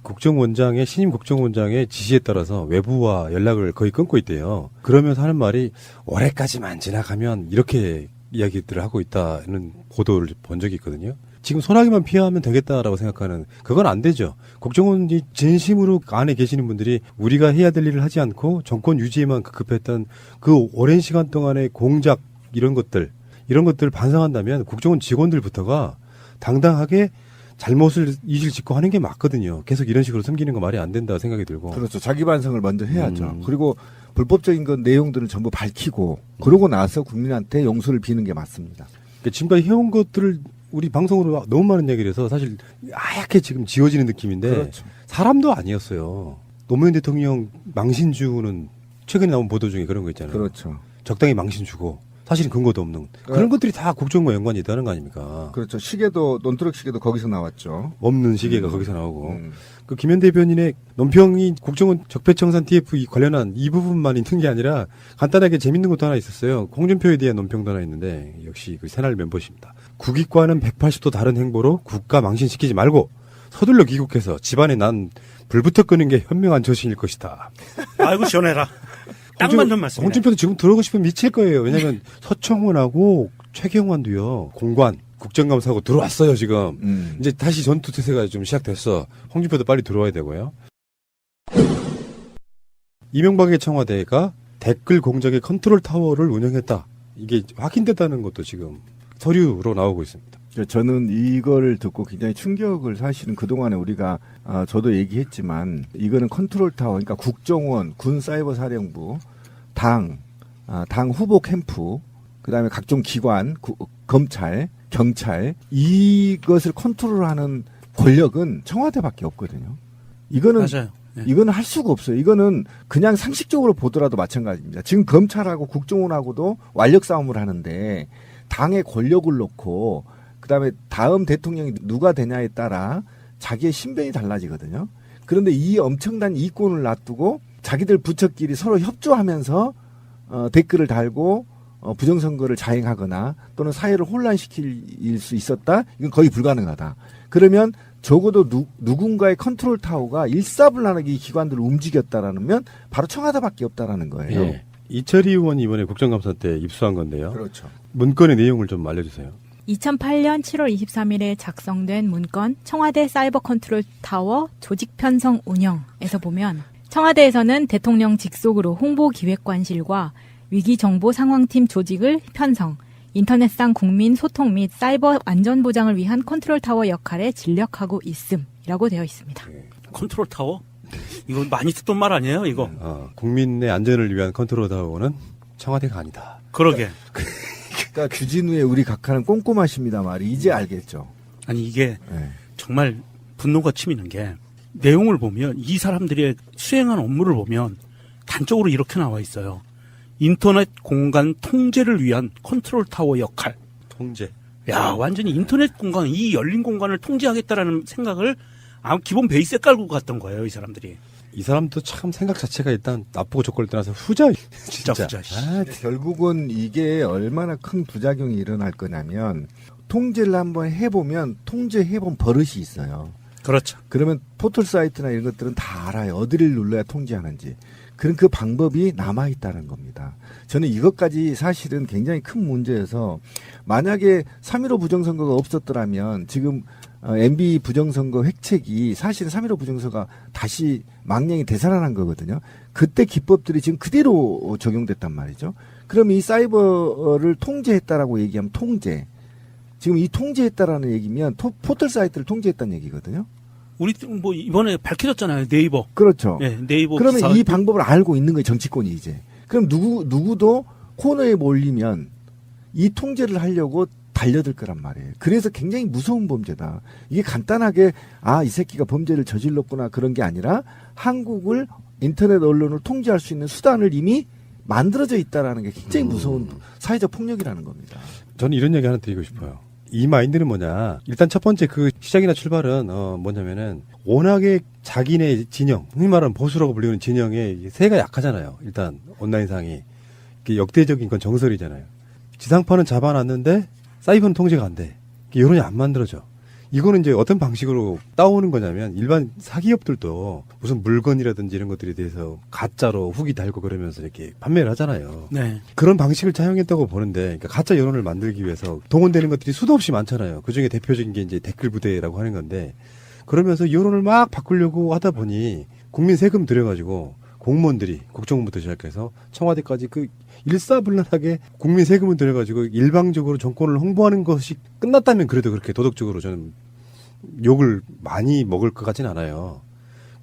신임 국정원장의 지시에 따라서 외부와 연락을 거의 끊고 있대요. 그러면서 하는 말이 올해까지만 지나가면 이렇게 이야기들을 하고 있다는 보도를 본 적이 있거든요. 지금 소나기만 피하면 되겠다라고 생각하는 그건 안 되죠. 국정원이 진심으로 안에 계시는 분들이 우리가 해야 될 일을 하지 않고 정권 유지에만 급급했던 그 오랜 시간 동안의 공작 이런 것들을 반성한다면 국정원 직원들부터가 당당하게 잘못을 이실짓고 하는 게 맞거든요. 계속 이런 식으로 숨기는 거 말이 안 된다 생각이 들고. 그렇죠. 자기 반성을 먼저 해야죠. 그리고 불법적인 건 내용들을 전부 밝히고 그러고 나서 국민한테 용서를 비는 게 맞습니다. 그러니까 지금까지 해온 것들을 우리 방송으로 너무 많은 얘기를 해서 사실 하얗게 지금 지워지는 느낌인데 그렇죠. 사람도 아니었어요. 노무현 대통령 망신주는 최근에 나온 보도 중에 그런 거 있잖아요. 그렇죠. 적당히 망신 주고 사실은 근거도 없는 그런 것들이 다 국정과 연관이 있다는 거 아닙니까? 그렇죠. 시계도 논두렁 시계도 거기서 나왔죠. 없는 시계가 거기서 나오고 그 김현 대변인의 논평이 국정원 적폐청산 TF 관련한 이 부분만 있는 게 아니라 간단하게 재밌는 것도 하나 있었어요. 홍준표에 대한 논평도 하나 있는데 역시 그 새날 멤버십니다. 국익과는 180도 다른 행보로 국가 망신시키지 말고 서둘러 귀국해서 집안에 난 불부터 끄는 게 현명한 처신일 것이다. 아이고 시원해라. 딱 맞는 말씀이네. 홍준표도 지금 들어오고 싶으면 미칠 거예요. 왜냐하면 서청원하고 최경환도요. 공관 국정감사하고 들어왔어요 지금. 이제 다시 전투태세가 좀 시작됐어. 홍준표도 빨리 들어와야 되고요. 이명박의 청와대가 댓글 공작의 컨트롤 타워를 운영했다. 이게 확인됐다는 것도 지금 서류로 나오고 있습니다. 저는 이걸 듣고 굉장히 충격을 사실은 그동안에 우리가 저도 얘기했지만 이거는 컨트롤 타워 그러니까 국정원, 군사이버사령부, 당 후보 캠프 그다음에 각종 기관, 검찰, 경찰 이것을 컨트롤하는 권력은 청와대밖에 없거든요. 이거는 맞아요. 네. 이거는 할 수가 없어요. 이거는 그냥 상식적으로 보더라도 마찬가지입니다. 지금 검찰하고 국정원하고도 완력 싸움을 하는데 당의 권력을 놓고 그다음에 다음 대통령이 누가 되냐에 따라 자기의 신변이 달라지거든요. 그런데 이 엄청난 이권을 놔두고 자기들 부처끼리 서로 협조하면서 댓글을 달고 부정선거를 자행하거나 또는 사회를 혼란시킬 수 있었다? 이건 거의 불가능하다. 그러면 적어도 누군가의 컨트롤 타워가 일사불란하게 이 기관들을 움직였다라면 바로 청와대밖에 없다라는 거예요. 예. 이철희 의원이 이번에 국정감사 때 입수한 건데요. 그렇죠. 문건의 내용을 좀 알려주세요. 2008년 7월 23일에 작성된 문건 청와대 사이버 컨트롤 타워 조직 편성 운영에서 보면 청와대에서는 대통령 직속으로 홍보기획관실과 위기정보상황팀 조직을 편성, 인터넷상 국민 소통 및 사이버 안전 보장을 위한 컨트롤 타워 역할에 진력하고 있음이라고 되어 있습니다. 컨트롤 타워? 이거 많이 듣던 말 아니에요, 이거? 국민의 안전을 위한 컨트롤 타워는 청와대가 아니다. 그러게. 그러니까 주진우의 우리 각하는 꼼꼼하십니다 말이 이제 알겠죠. 아니 이게 정말 분노가 치미는 게 내용을 보면 이 사람들이 수행한 업무를 보면 단적으로 이렇게 나와 있어요. 인터넷 공간 통제를 위한 컨트롤 타워 역할. 통제. 야, 완전히 인터넷 공간, 이 열린 공간을 통제하겠다라는 생각을 기본 베이스에 깔고 갔던 거예요, 이 사람들이. 이 사람도 참 생각 자체가 일단 나쁘고 좋고를 떠나서 후자. 진짜 후자. 결국은 이게 얼마나 큰 부작용이 일어날 거냐면 통제를 한번 해보면 통제해본 버릇이 있어요. 그렇죠. 그러면 포털 사이트나 이런 것들은 다 알아요. 어디를 눌러야 통제하는지. 그런 그 방법이 남아있다는 겁니다. 저는 이것까지 사실은 굉장히 큰 문제여서 만약에 3.15 부정선거가 없었더라면 지금 MB 부정선거 획책이 사실은 3.15 부정선거가 다시 망령이 되살아난 거거든요. 그때 기법들이 지금 그대로 적용됐단 말이죠. 그럼 이 사이버를 통제했다라고 얘기하면 통제. 지금 이 통제했다라는 얘기면 포털 사이트를 통제했다는 얘기거든요. 우리 뭐 이번에 밝혀졌잖아요. 네이버. 그렇죠. 네, 네이버. 그러면 기사. 이 방법을 알고 있는 거예요. 정치권이 이제. 그럼 누구도 코너에 몰리면 이 통제를 하려고 달려들 거란 말이에요. 그래서 굉장히 무서운 범죄다. 이게 간단하게 이 새끼가 범죄를 저질렀구나 그런 게 아니라 한국을 인터넷 언론을 통제할 수 있는 수단을 이미 만들어져 있다라는 게 굉장히 무서운 사회적 폭력이라는 겁니다. 저는 이런 얘기 하나 드리고 싶어요. 이 마인드는 뭐냐. 일단 첫 번째 그 시작이나 출발은 뭐냐면은 워낙에 자기네 진영, 흔히 말하는 보수라고 불리는 진영의 세가 약하잖아요. 일단 온라인상이. 역대적인 건 정설이잖아요. 지상파는 잡아놨는데 사이버는 통제가 안 돼. 여론이 안 만들어져. 이거는 이제 어떤 방식으로 따오는 거냐면 일반 사기업들도 무슨 물건이라든지 이런 것들에 대해서 가짜로 후기 달고 그러면서 이렇게 판매를 하잖아요. 네. 그런 방식을 차용했다고 보는데 그러니까 가짜 여론을 만들기 위해서 동원되는 것들이 수도 없이 많잖아요. 그중에 대표적인 게 이제 댓글 부대라고 하는 건데 그러면서 여론을 막 바꾸려고 하다 보니 국민 세금 들여가지고 공무원들이 국정원부터 시작해서 청와대까지 그 일사불란하게 국민 세금을 들여가지고 일방적으로 정권을 홍보하는 것이 끝났다면 그래도 그렇게 도덕적으로 저는 욕을 많이 먹을 것 같진 않아요.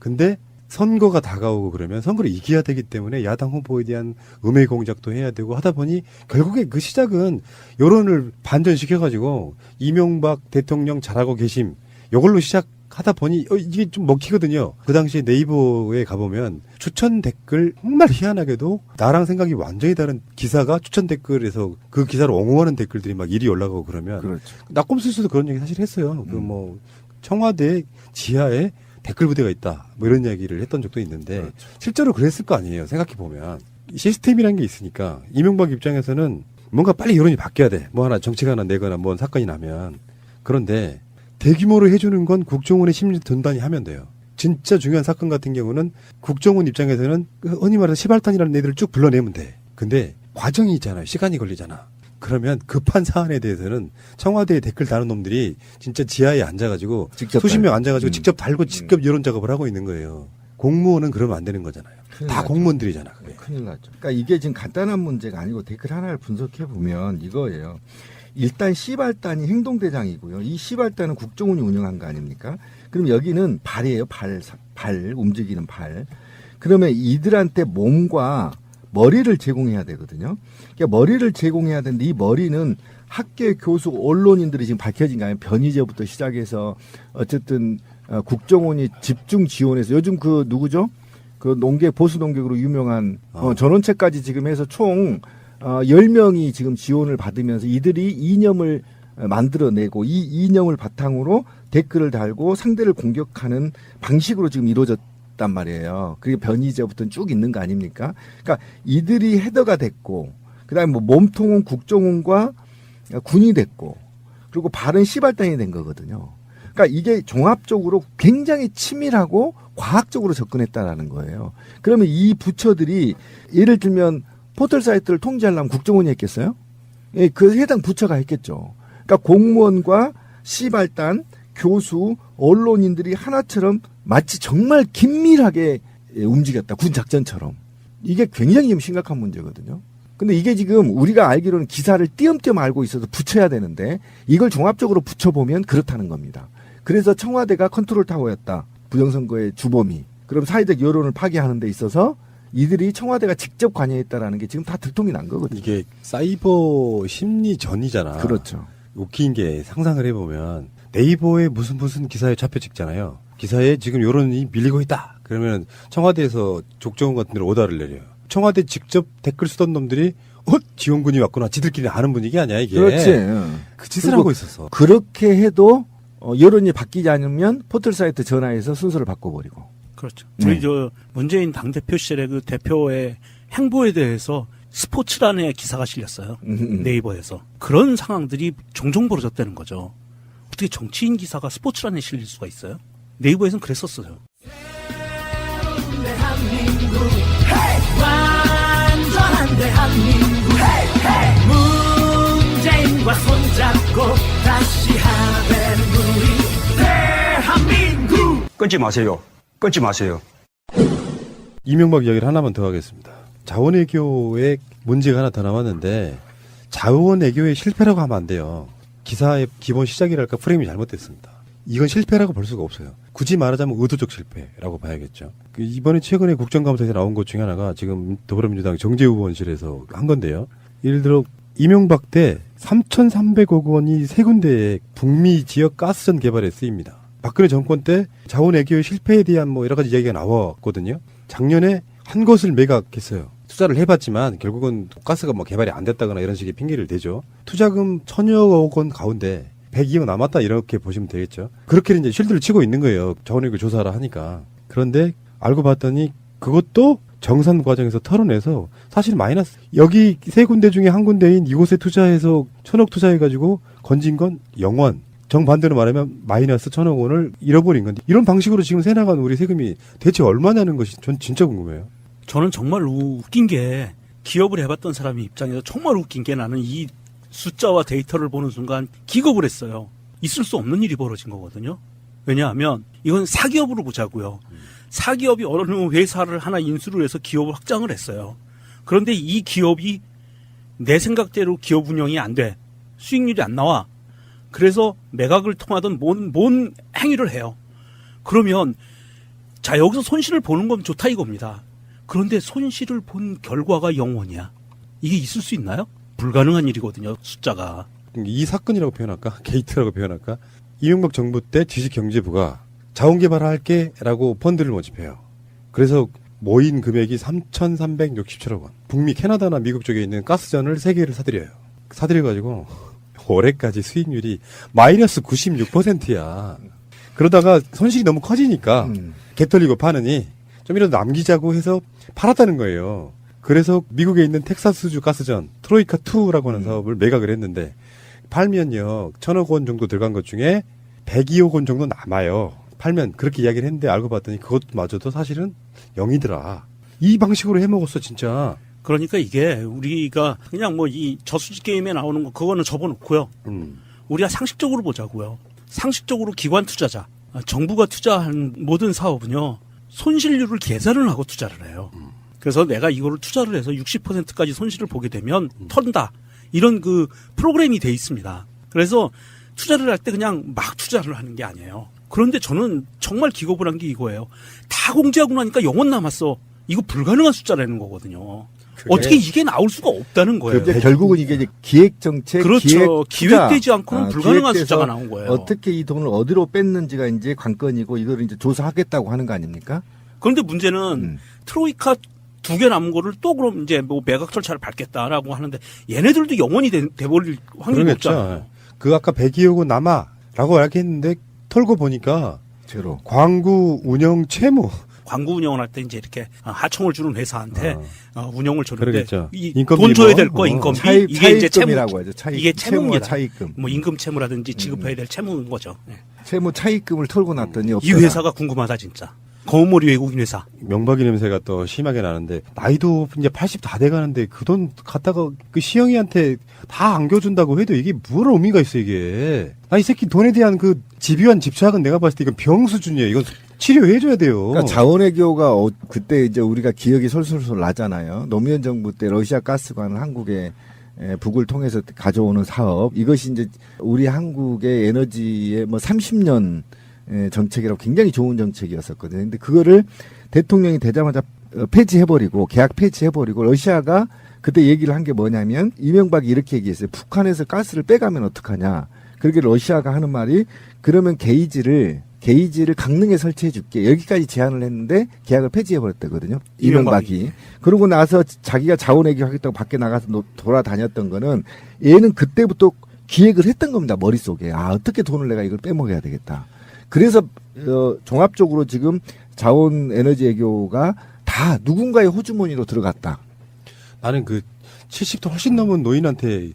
근데 선거가 다가오고 그러면 선거를 이겨야 되기 때문에 야당 후보에 대한 음해 공작도 해야 되고 하다 보니 결국에 그 시작은 여론을 반전시켜가지고 이명박 대통령 잘하고 계심 이걸로 시작하다 보니 이게 좀 먹히거든요. 그 당시에 네이버에 가보면 추천 댓글 정말 희한하게도 나랑 생각이 완전히 다른 기사가 추천 댓글에서 그 기사를 옹호하는 댓글들이 막 일이 올라가고 그러면 그렇죠. 낙곰수에서도 그런 얘기 사실 했어요. 그 뭐 청와대 지하에 댓글 부대가 있다. 뭐 이런 이야기를 했던 적도 있는데 그렇죠. 실제로 그랬을 거 아니에요. 생각해 보면 시스템이라는 게 있으니까 이명박 입장에서는 뭔가 빨리 여론이 바뀌어야 돼. 뭐 하나 정치가 하나 내거나 뭔 사건이 나면 그런데 대규모로 해주는 건 국정원의 심리 전단이 하면 돼요. 진짜 중요한 사건 같은 경우는 국정원 입장에서는 흔히 말해서 시발단이라는 애들을 쭉 불러내면 돼. 근데 과정이 있잖아요. 시간이 걸리잖아. 그러면 급한 사안에 대해서는 청와대에 댓글 다는 놈들이 진짜 지하에 앉아가지고 수십 명 앉아가지고 직접 달고 직접 여론 작업을 하고 있는 거예요. 공무원은 그러면 안 되는 거잖아요. 다 나죠. 공무원들이잖아. 그게. 큰일 나죠. 그러니까 이게 지금 간단한 문제가 아니고 댓글 하나를 분석해 보면 이거예요. 일단 시발단이 행동대장이고요. 이 시발단은 국정원이 운영한 거 아닙니까? 그럼 여기는 발이에요. 발, 움직이는 발. 그러면 이들한테 몸과 머리를 제공해야 되거든요. 그러니까 머리를 제공해야 되는데 이 머리는 학계, 교수, 언론인들이 지금 밝혀진 거 아니에요. 변희재부터 시작해서 어쨌든 국정원이 집중 지원해서 요즘 그 누구죠? 그 농객, 보수 농객으로 유명한 전원책까지 지금 해서 총 10명이 지금 지원을 받으면서 이들이 이념을 만들어내고 이 이념을 바탕으로 댓글을 달고 상대를 공격하는 방식으로 지금 이루어졌단 말이에요. 그게 변희재부터는 쭉 있는 거 아닙니까? 그러니까 이들이 헤더가 됐고 그다음에 뭐 몸통은 국정원과 군이 됐고 그리고 발은 시발단이 된 거거든요. 그러니까 이게 종합적으로 굉장히 치밀하고 과학적으로 접근했다라는 거예요. 그러면 이 부처들이 예를 들면 포털 사이트를 통제하려면 국정원이 했겠어요? 예, 그 해당 부처가 했겠죠. 그러니까 공무원과 시발단, 교수, 언론인들이 하나처럼 마치 정말 긴밀하게 움직였다. 군 작전처럼. 이게 굉장히 좀 심각한 문제거든요. 근데 이게 지금 우리가 알기로는 기사를 띄엄띄엄 알고 있어서 붙여야 되는데 이걸 종합적으로 붙여보면 그렇다는 겁니다. 그래서 청와대가 컨트롤 타워였다. 부정선거의 주범이. 그럼 사회적 여론을 파괴하는 데 있어서 이들이 청와대가 직접 관여했다라는 게 지금 다 들통이 난 거거든요. 이게 사이버 심리전이잖아. 그렇죠. 웃긴 게 상상을 해보면 네이버에 무슨 기사에 잡혀 찍잖아요. 기사에 지금 여론이 밀리고 있다. 그러면 청와대에서 족정원 같은 데로 오다를 내려요. 청와대 직접 댓글 쓰던 놈들이 지원군이 왔구나. 지들끼리 아는 분위기 아니야 이게. 그렇지. 그 짓을 하고 있었어. 그렇게 해도 여론이 바뀌지 않으면 포털 사이트 전화해서 순서를 바꿔버리고. 그렇죠. 우리 저 문재인 당대표 시절에 그 대표의 행보에 대해서 스포츠란에 기사가 실렸어요. 네이버에서. 그런 상황들이 종종 벌어졌다는 거죠. 어떻게 정치인 기사가 스포츠란에 실릴 수가 있어요? 네이버에서는 그랬었어요. 대한민국 완전한 대한민국 문재인과 손잡고 다시 하는 우리 대한민국. 끊지 마세요. 끊지 마세요. 이명박 이야기를 하나만 더 하겠습니다. 자원외교에 문제가 하나 더 남았는데 자원외교의 실패라고 하면 안 돼요. 기사의 기본 시작이랄까 프레임이 잘못됐습니다. 이건 실패라고 볼 수가 없어요. 굳이 말하자면 의도적 실패라고 봐야겠죠. 이번에 최근에 국정감사에서 나온 것 중에 하나가 지금 더불어민주당 정재우 의원실에서 한 건데요. 예를 들어 이명박 때 3,300억 원이 세 군데에 북미 지역 가스전 가스에 쓰입니다. 박근혜 정권 때 자원외교의 실패에 대한 뭐 여러 가지 이야기가 나왔거든요. 작년에 한 곳을 매각했어요. 투자를 해봤지만 결국은 가스가 뭐 개발이 안 됐다거나 이런 식의 핑계를 대죠. 투자금 1,000여억 원 가운데 102억 남았다 이렇게 보시면 되겠죠. 그렇게 이제 쉴드를 치고 있는 거예요. 자원외교 조사를 하니까. 그런데 알고 봤더니 그것도 정산 과정에서 털어내서 사실 마이너스. 여기 세 군데 중에 한 군데인 이곳에 투자해서 1,000억 투자해가지고 건진 건 0원. 정반대로 말하면 마이너스 1,000억 원을 잃어버린 건데 이런 방식으로 지금 새나간 우리 세금이 대체 얼마냐는 것이 전 진짜 궁금해요. 저는 정말 웃긴 게 기업을 해봤던 사람의 입장에서 정말 웃긴 게 나는 이 숫자와 데이터를 보는 순간 기겁을 했어요. 있을 수 없는 일이 벌어진 거거든요. 왜냐하면 이건 사기업으로 보자고요. 사기업이 어느 회사를 하나 인수를 해서 기업을 확장을 했어요. 그런데 이 기업이 내 생각대로 기업 운영이 안 돼. 수익률이 안 나와. 그래서 매각을 통하던 뭔 행위를 해요. 그러면 자 여기서 손실을 보는 건 좋다 이겁니다. 그런데 손실을 본 결과가 0원이야. 이게 있을 수 있나요? 불가능한 일이거든요. 숫자가. 이 사건이라고 표현할까? 게이트라고 표현할까? 이명박 정부 때 지식경제부가 자원개발할게 라고 펀드를 모집해요. 그래서 모인 금액이 3,367억 원. 북미 캐나다나 미국 쪽에 있는 가스전을 3개를 사들여요. 사들여가지고 올해까지 수익률이 마이너스 96%야. 그러다가 손실이 너무 커지니까 개 털리고 파느니 좀이라도 남기자고 해서 팔았다는 거예요. 그래서 미국에 있는 텍사스주 가스전 트로이카2라고 하는 사업을 매각을 했는데 팔면요 1,000억 원 정도 들어간 것 중에 102억 원 정도 남아요. 팔면 그렇게 이야기를 했는데 알고 봤더니 그것마저도 사실은 0이더라. 이 방식으로 해먹었어 진짜. 그러니까 이게 우리가 그냥 뭐 이 저수지 게임에 나오는 거 그거는 접어놓고요. 우리가 상식적으로 보자고요. 상식적으로 기관 투자자, 정부가 투자한 모든 사업은요. 손실률을 계산을 하고 투자를 해요. 그래서 내가 이거를 투자를 해서 60%까지 손실을 보게 되면 턴다. 이런 그 프로그램이 돼 있습니다. 그래서 투자를 할 때 그냥 막 투자를 하는 게 아니에요. 그런데 저는 정말 기겁을 한 게 이거예요. 다 공제하고 나니까 0원 남았어. 이거 불가능한 숫자라는 거거든요. 어떻게 이게 나올 수가 없다는 거예요. 결국은 이게 이제 기획 정책, 그렇죠. 기획되지 않고는 불가능한 숫자가 나온 거예요. 어떻게 이 돈을 어디로 뺐는지가 이제 관건이고 이걸 이제 조사하겠다고 하는 거 아닙니까? 그런데 문제는 트로이카 2개 남은 거를 또 그럼 이제 뭐 매각 절차를 밟겠다라고 하는데 얘네들도 0원이 돼버릴 확률이 높잖아요. 그 아까 102억 원 남아라고 이야기했는데 털고 보니까 제로 광구 운영 채무. 광고 운영을 할 때 이제 이렇게 하청을 주는 회사한테 운영을 줬는데 돈 줘야 될 거 인건비 이게 이제 차익금이라고 하죠. 이게 채무입니다. 차익금. 뭐 임금 채무라든지 지급해야 될 채무인 거죠. 네. 채무 차익금을 털고 났더니 이 회사가 궁금하다 진짜. 검은머리 외국인 회사. 명박이 냄새가 또 심하게 나는데 나이도 이제 80 다 돼가는데 그 돈 갖다가 그 시영이한테 다 안겨준다고 해도 이게 뭘 의미가 있어 이게. 이 새끼 돈에 대한 그 집요한 집착은 내가 봤을 때 이건 병 수준이에요. 이건 치료해줘야 돼요. 그러니까 자원외교가 그때 이제 우리가 기억이 솔솔솔 나잖아요. 노무현 정부 때 러시아 가스관 한국에 북을 통해서 가져오는 사업 이것이 이제 우리 한국의 에너지의 뭐 30년 정책이라고 굉장히 좋은 정책이었었거든요. 근데 그거를 대통령이 되자마자 폐지해버리고 계약 폐지해버리고 러시아가 그때 얘기를 한 게 뭐냐면 이명박이 이렇게 얘기했어요. 북한에서 가스를 빼가면 어떡하냐. 그렇게 러시아가 하는 말이 그러면 게이지를 강릉에 설치해 줄게. 여기까지 제안을 했는데 계약을 폐지해 버렸다거든요. 이명박이. 그러고 나서 자기가 자원외교 하겠다고 밖에 나가서 돌아다녔던 거는 얘는 그때부터 기획을 했던 겁니다. 머릿속에. 어떻게 돈을 내가 이걸 빼먹어야 되겠다. 그래서 종합적으로 지금 자원 에너지 외교가 다 누군가의 호주머니로 들어갔다. 나는 그 70도 훨씬 넘은 노인한테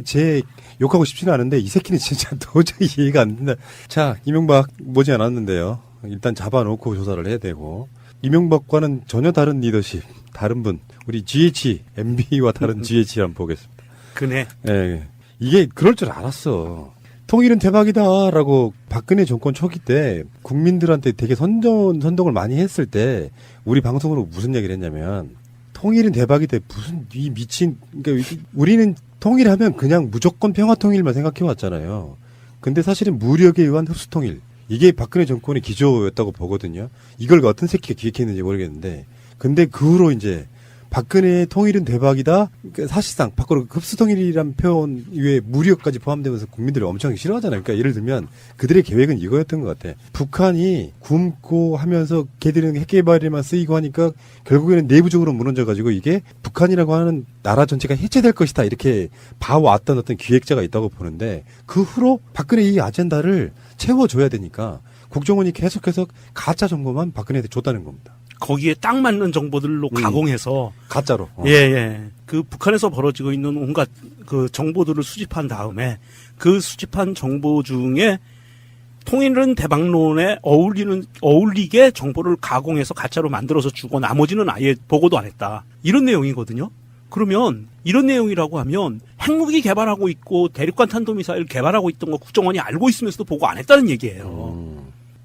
제 욕하고 싶지는 않은데 이 새끼는 진짜 도저히 이해가 안 된다. 자, 이명박 머지 않았는데요. 일단 잡아놓고 조사를 해야 되고 이명박과는 전혀 다른 리더십, 다른 분, 우리 GH, MB와 다른 GH 한번 보겠습니다. 그네. 예, 이게 그럴 줄 알았어. 통일은 대박이다라고 박근혜 정권 초기 때 국민들한테 되게 선동을 많이 했을 때 우리 방송으로 무슨 얘기를 했냐면 통일은 대박이다. 무슨 이 미친, 그러니까 우리는 통일하면 그냥 무조건 평화 통일만 생각해 왔잖아요. 근데 사실은 무력에 의한 흡수 통일. 이게 박근혜 정권의 기조였다고 보거든요. 이걸 어떤 새끼가 기획했는지 모르겠는데. 근데 그 후로 이제 박근혜의 통일은 대박이다. 그러니까 사실상 밖으로 흡수통일이란 표현 위에 무력까지 포함되면서 국민들이 엄청 싫어하잖아요. 그러니까 예를 들면 그들의 계획은 이거였던 것 같아. 북한이 굶고 하면서 걔들은 핵개발에만 쓰이고 하니까 결국에는 내부적으로 무너져가지고 이게 북한이라고 하는 나라 전체가 해체될 것이다. 이렇게 봐왔던 어떤 기획자가 있다고 보는데 그 후로 박근혜 이 아젠다를 채워줘야 되니까 국정원이 계속해서 가짜 정보만 박근혜한테 줬다는 겁니다. 거기에 딱 맞는 정보들로 가공해서 가짜로. 예. 그 북한에서 벌어지고 있는 온갖 그 정보들을 수집한 다음에 그 수집한 정보 중에 통일은 대박론에 어울리게 정보를 가공해서 가짜로 만들어서 주고 나머지는 아예 보고도 안 했다. 이런 내용이거든요. 그러면 이런 내용이라고 하면 핵무기 개발하고 있고 대륙간 탄도미사일 개발하고 있던 거 국정원이 알고 있으면서도 보고 안 했다는 얘기예요.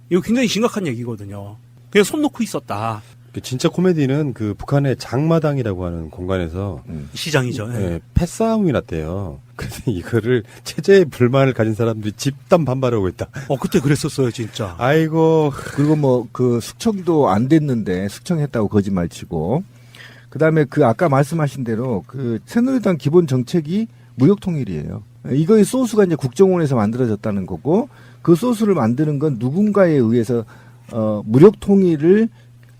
이거 굉장히 심각한 얘기거든요. 그냥 손 놓고 있었다. 진짜 코미디는 그 북한의 장마당이라고 하는 공간에서 시장이죠. 예, 패싸움이 났대요. 그래서 이거를 체제에 불만을 가진 사람들이 집단 반발하고 있다. 그때 그랬었어요, 진짜. 아이고. 그리고 뭐 그 숙청도 안 됐는데 숙청했다고 거짓말 치고. 그다음에 그 아까 말씀하신 대로 그 새누리당 기본 정책이 무역 통일이에요. 이거의 소스가 이제 국정원에서 만들어졌다는 거고 그 소스를 만드는 건 누군가에 의해서 무력 통일을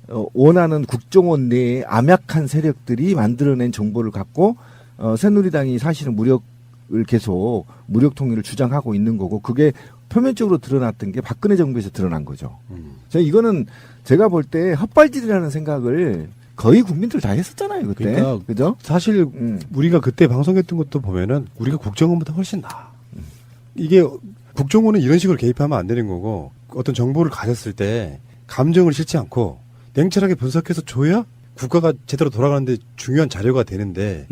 원하는 국정원 내에 암약한 세력들이 만들어낸 정보를 갖고 새누리당이 사실은 무력 통일을 주장하고 있는 거고 그게 표면적으로 드러났던 게 박근혜 정부에서 드러난 거죠. 이거는 제가 볼 때 헛발질이라는 생각을 거의 국민들 다 했었잖아요, 그때. 그러니까 그죠? 사실 우리가 그때 방송했던 것도 보면은 우리가 국정원보다 훨씬 나아. 이게 국정원은 이런 식으로 개입하면 안 되는 거고 어떤 정보를 가졌을 때 감정을 싫지 않고 냉철하게 분석해서 줘야 국가가 제대로 돌아가는데 중요한 자료가 되는데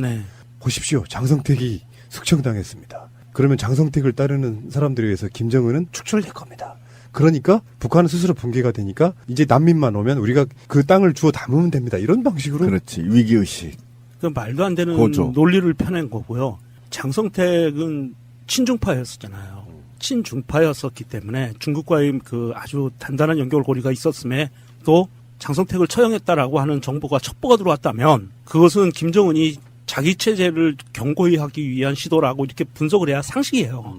보십시오. 장성택이 숙청당했습니다. 그러면 장성택을 따르는 사람들에 의해서 김정은은 축출될 겁니다. 그러니까 북한은 스스로 붕괴가 되니까 이제 난민만 오면 우리가 그 땅을 주워 담으면 됩니다. 이런 방식으로. 그렇지. 위기의식. 그 말도 안 되는 고조. 논리를 펴낸 거고요. 장성택은 친중파였었잖아요. 친중파였었기 때문에 중국과의 그 아주 단단한 연결고리가 있었음에 또 장성택을 처형했다라고 하는 정보가 첩보가 들어왔다면 그것은 김정은이 자기 체제를 견고히 하기 위한 시도라고 이렇게 분석을 해야 상식이에요.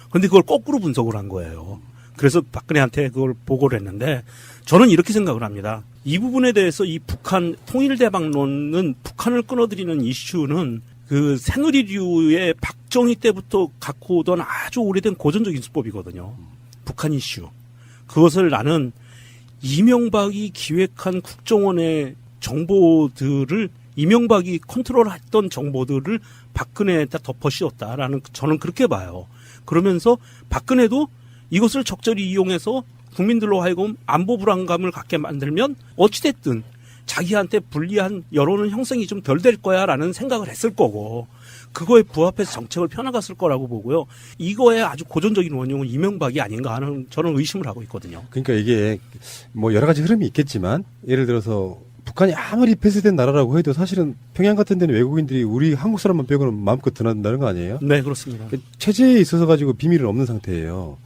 그런데 그걸 거꾸로 분석을 한 거예요. 그래서 박근혜한테 그걸 보고를 했는데 저는 이렇게 생각을 합니다. 이 부분에 대해서 이 북한 통일대박론은 북한을 끊어들이는 이슈는 그 새누리류의 박정희 때부터 갖고 오던 아주 오래된 고전적인 수법이거든요. 북한 이슈. 그것을 나는 이명박이 기획한 국정원의 정보들을 이명박이 컨트롤했던 정보들을 박근혜에다 덮어 씌웠다라는 저는 그렇게 봐요. 그러면서 박근혜도 이것을 적절히 이용해서 국민들로 하여금 안보 불안감을 갖게 만들면 어찌됐든 자기한테 불리한 여론은 형성이 좀 덜 될 거야라는 생각을 했을 거고 그거에 부합해서 정책을 펴나갔을 거라고 보고요. 이거의 아주 고전적인 원흉은 이명박이 아닌가 하는 저는 의심을 하고 있거든요. 그러니까 이게 뭐 여러 가지 흐름이 있겠지만 예를 들어서 북한이 아무리 폐쇄된 나라라고 해도 사실은 평양 같은 데는 외국인들이 우리 한국 사람만 빼고는 마음껏 드나든다는 거 아니에요? 네, 그렇습니다. 체제에 있어서 가지고 비밀은 없는 상태예요.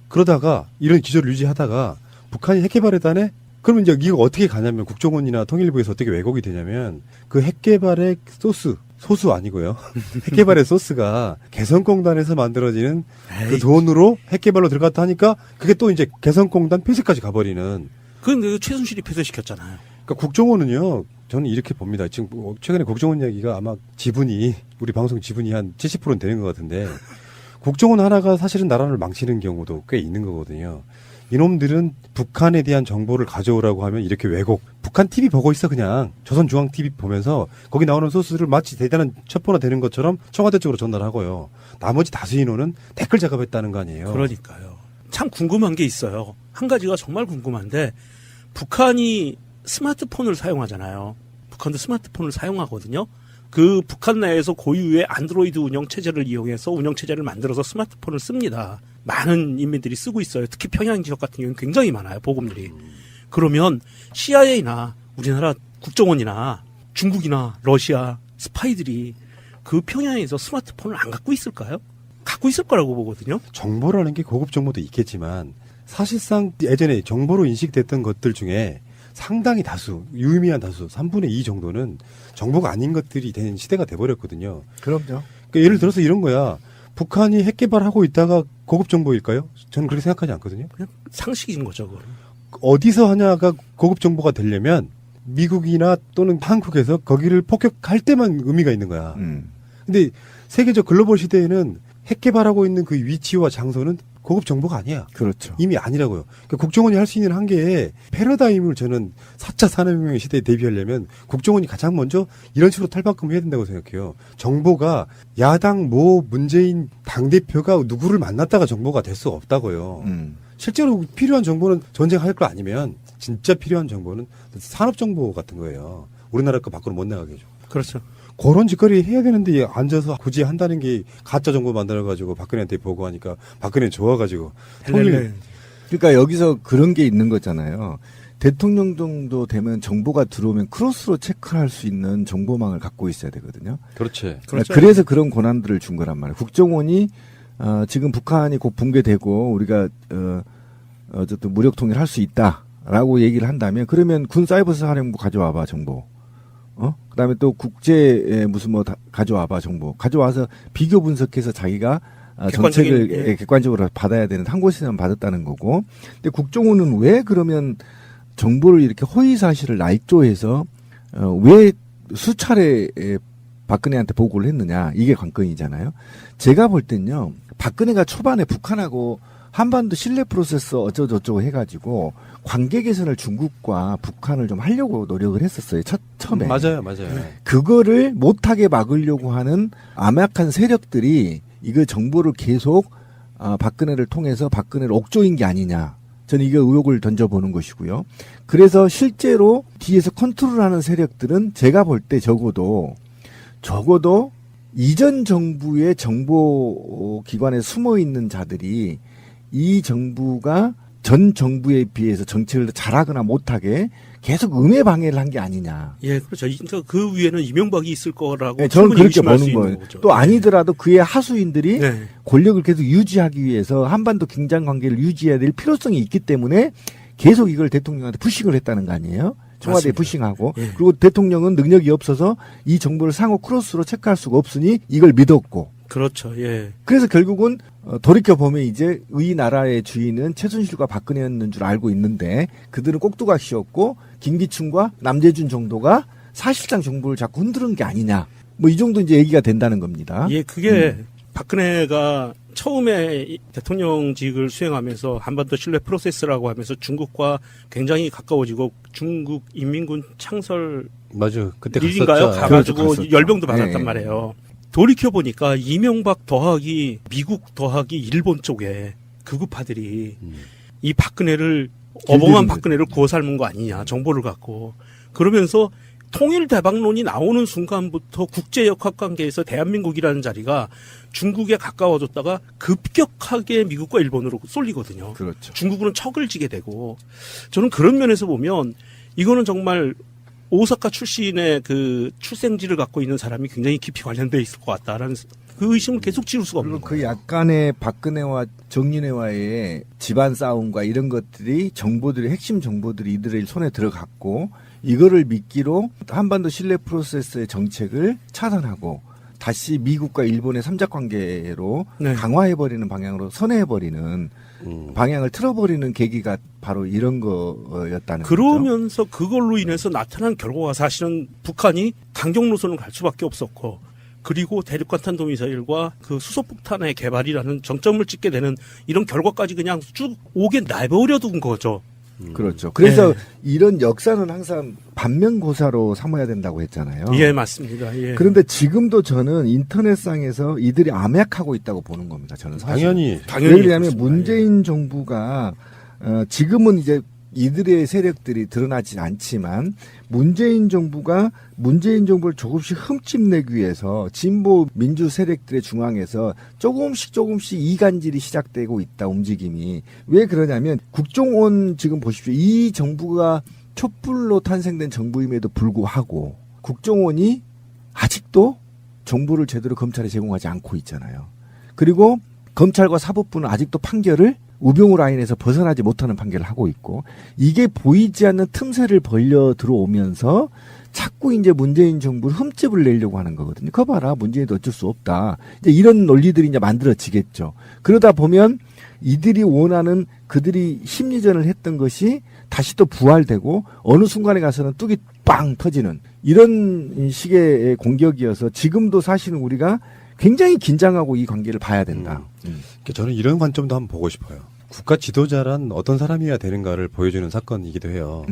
그러다가 이런 기조를 유지하다가 북한이 핵개발에다네? 그러면 이제 이거 어떻게 가냐면 국정원이나 통일부에서 어떻게 왜곡이 되냐면 그 핵개발의 소수 아니고요. 핵개발의 소스가 개성공단에서 만들어지는 그 돈으로 핵개발로 들어갔다 하니까 그게 또 이제 개성공단 폐쇄까지 가버리는. 그건 최순실이 폐쇄시켰잖아요. 그러니까 국정원은요. 저는 이렇게 봅니다. 지금 최근에 국정원 이야기가 아마 지분이 우리 방송 지분이 한 70%는 되는 것 같은데 국정원 하나가 사실은 나라를 망치는 경우도 꽤 있는 거거든요. 이놈들은 북한에 대한 정보를 가져오라고 하면 이렇게 왜곡. 북한 TV 보고 있어 그냥. 조선중앙 TV 보면서 거기 나오는 소스를 마치 대단한 첩보나 되는 것처럼 청와대 쪽으로 전달하고요. 나머지 다수 인원은 댓글 작업했다는 거 아니에요. 그러니까요. 참 궁금한 게 있어요. 한 가지가 정말 궁금한데 북한이 스마트폰을 사용하잖아요. 북한도 스마트폰을 사용하거든요. 그 북한 내에서 고유의 안드로이드 운영 체제를 이용해서 운영 체제를 만들어서 스마트폰을 씁니다. 많은 인민들이 쓰고 있어요. 특히 평양 지역 같은 경우는 굉장히 많아요. 보급률이. 그러면 CIA나 우리나라 국정원이나 중국이나 러시아 스파이들이 그 평양에서 스마트폰을 안 갖고 있을까요? 갖고 있을 거라고 보거든요. 정보라는 게 고급 정보도 있겠지만 사실상 예전에 정보로 인식됐던 것들 중에 상당히 다수, 유의미한 다수, 3분의 2 정도는 정보가 아닌 것들이 된 시대가 돼버렸거든요. 그럼요. 그러니까 예를 들어서 이런 거야. 북한이 핵 개발하고 있다가 고급 정보일까요? 저는 그렇게 생각하지 않거든요. 그냥 상식인 거죠. 그건. 어디서 하냐가 고급 정보가 되려면 미국이나 또는 한국에서 거기를 폭격할 때만 의미가 있는 거야. 근데 세계적 글로벌 시대에는 핵 개발하고 있는 그 위치와 장소는 고급 정보가 아니야. 그렇죠. 이미 아니라고요. 그러니까 국정원이 할 수 있는 한계에 패러다임을 저는 4차 산업혁명 시대에 대비하려면 국정원이 가장 먼저 이런 식으로 탈바꿈해야 된다고 생각해요. 정보가 야당 모 문재인 당대표가 누구를 만났다가 정보가 될 수 없다고요. 실제로 필요한 정보는 전쟁할 거 아니면 진짜 필요한 정보는 산업정보 같은 거예요. 우리나라 거 밖으로 못 나가게 해줘. 그렇죠. 그런 짓거리 해야 되는데 앉아서 굳이 한다는 게 가짜 정보 만들어가지고 박근혜한테 보고하니까 박근혜 좋아가지고 통일. 그러니까 여기서 그런 게 있는 거잖아요. 대통령 정도 되면 정보가 들어오면 크로스로 체크할 수 있는 정보망을 갖고 있어야 되거든요. 그렇지. 그래서 그런 권한들을 준 거란 말이에요. 국정원이 지금 북한이 곧 붕괴되고 우리가 어쨌든 무력 통일할 수 있다라고 얘기를 한다면 그러면 군 사이버 사령부 가져와봐 정보. 그다음에 또 국제 무슨 뭐 가져와봐 정보. 가져와서 비교 분석해서 자기가 정책을 객관적으로 받아야 되는 한 곳에서만 받았다는 거고. 근데 국정원은 왜 그러면 정보를 이렇게 허위 사실을 날조해서 왜 수차례 박근혜한테 보고를 했느냐 이게 관건이잖아요. 제가 볼 땐요 박근혜가 초반에 북한하고 한반도 신뢰 프로세서 어쩌고저쩌고 해가지고 관계 개선을 중국과 북한을 좀 하려고 노력을 했었어요. 처음에. 맞아요. 그거를 못하게 막으려고 하는 암약한 세력들이 이거 정보를 계속 박근혜를 통해서 박근혜를 옥조인 게 아니냐. 저는 이거 의혹을 던져보는 것이고요. 그래서 실제로 뒤에서 컨트롤하는 세력들은 제가 볼 때 적어도 이전 정부의 정보 기관에 숨어 있는 자들이 이 정부가 전 정부에 비해서 정책을 잘하거나 못하게 계속 음해 방해를 한 게 아니냐. 예, 그렇죠. 그러니까 그 위에는 이명박이 있을 거라고 네, 저는 그렇게 보는 거예요. 거죠. 또 아니더라도 그의 하수인들이 권력을 계속 유지하기 위해서 한반도 긴장 관계를 유지해야 될 필요성이 있기 때문에 계속 이걸 대통령한테 푸싱을 했다는 거 아니에요? 청와대에 푸싱하고. 그리고 대통령은 능력이 없어서 이 정보를 상호 크로스로 체크할 수가 없으니 이걸 믿었고. 그렇죠. 예. 그래서 결국은 돌이켜 보면 이제 이 나라의 주인은 최순실과 박근혜였는 줄 알고 있는데 그들은 꼭두각시였고 김기춘과 남재준 정도가 사실상 정보를 자꾸 흔드는 게 아니냐. 뭐 이 정도 이제 얘기가 된다는 겁니다. 예, 그게 박근혜가 처음에 대통령직을 수행하면서 한반도 신뢰 프로세스라고 하면서 중국과 굉장히 가까워지고 중국 인민군 창설 맞아. 그때 일인가요? 가가지고 갔었죠. 열병도 받았단 말이에요. 돌이켜보니까 이명박 더하기 미국 더하기 일본 쪽에 극우파들이 이 박근혜를 어벙한 박근혜를 구워 삶은 거 아니냐 정보를 갖고 그러면서 통일 대박론이 나오는 순간부터 국제역학관계에서 대한민국이라는 자리가 중국에 가까워졌다가 급격하게 미국과 일본으로 쏠리거든요. 그렇죠. 중국은 척을 지게 되고 저는 그런 면에서 보면 이거는 정말 오사카 출신의 그 출생지를 갖고 있는 사람이 굉장히 깊이 관련돼 있을 것 같다라는 그 의심을 계속 지울 수가 없는 거예요. 그 약간의 박근혜와 정윤회와의 집안 싸움과 이런 것들이 정보들이 핵심 정보들이 이들의 손에 들어갔고 이거를 미끼로 한반도 신뢰 프로세스의 정책을 차단하고 다시 미국과 일본의 삼작관계로 강화해버리는 방향으로 선회해버리는 방향을 틀어버리는 계기가 바로 이런 거였다는 거죠. 그러면서 그걸로 인해서 나타난 결과가 사실은 북한이 강경 노선을 갈 수밖에 없었고 그리고 대륙간 탄도미사일과 그 수소폭탄의 개발이라는 정점을 찍게 되는 이런 결과까지 그냥 쭉 오게 내버려둔 거죠. 그렇죠. 그래서 네. 이런 역사는 항상 반면고사로 삼아야 된다고 했잖아요. 예, 맞습니다. 예. 그런데 지금도 저는 인터넷상에서 이들이 암약하고 있다고 보는 겁니다. 저는 사실. 당연히 왜 그러냐면 문재인 정부가 지금은 이제 이들의 세력들이 드러나지 않지만 문재인 정부가 문재인 정부를 조금씩 흠집내기 위해서 진보 민주 세력들의 중앙에서 조금씩 이간질이 시작되고 있다, 움직임이. 왜 그러냐면 국정원 지금 보십시오. 이 정부가 촛불로 탄생된 정부임에도 불구하고 국정원이 아직도 정보를 제대로 검찰에 제공하지 않고 있잖아요. 그리고 검찰과 사법부는 아직도 판결을 우병우 라인에서 벗어나지 못하는 판결을 하고 있고, 이게 보이지 않는 틈새를 벌려 들어오면서 자꾸 이제 문재인 정부를 흠집을 내려고 하는 거거든요. 그거 봐라, 문재인도 어쩔 수 없다. 이제 이런 논리들이 이제 만들어지겠죠. 그러다 보면 이들이 원하는 그들이 심리전을 했던 것이 다시 또 부활되고 어느 순간에 가서는 뚝이 빵 터지는 이런 식의 공격이어서 지금도 사실은 우리가 굉장히 긴장하고 이 관계를 봐야 된다. 저는 이런 관점도 한번 보고 싶어요. 국가 지도자란 어떤 사람이어야 되는가를 보여주는 사건이기도 해요.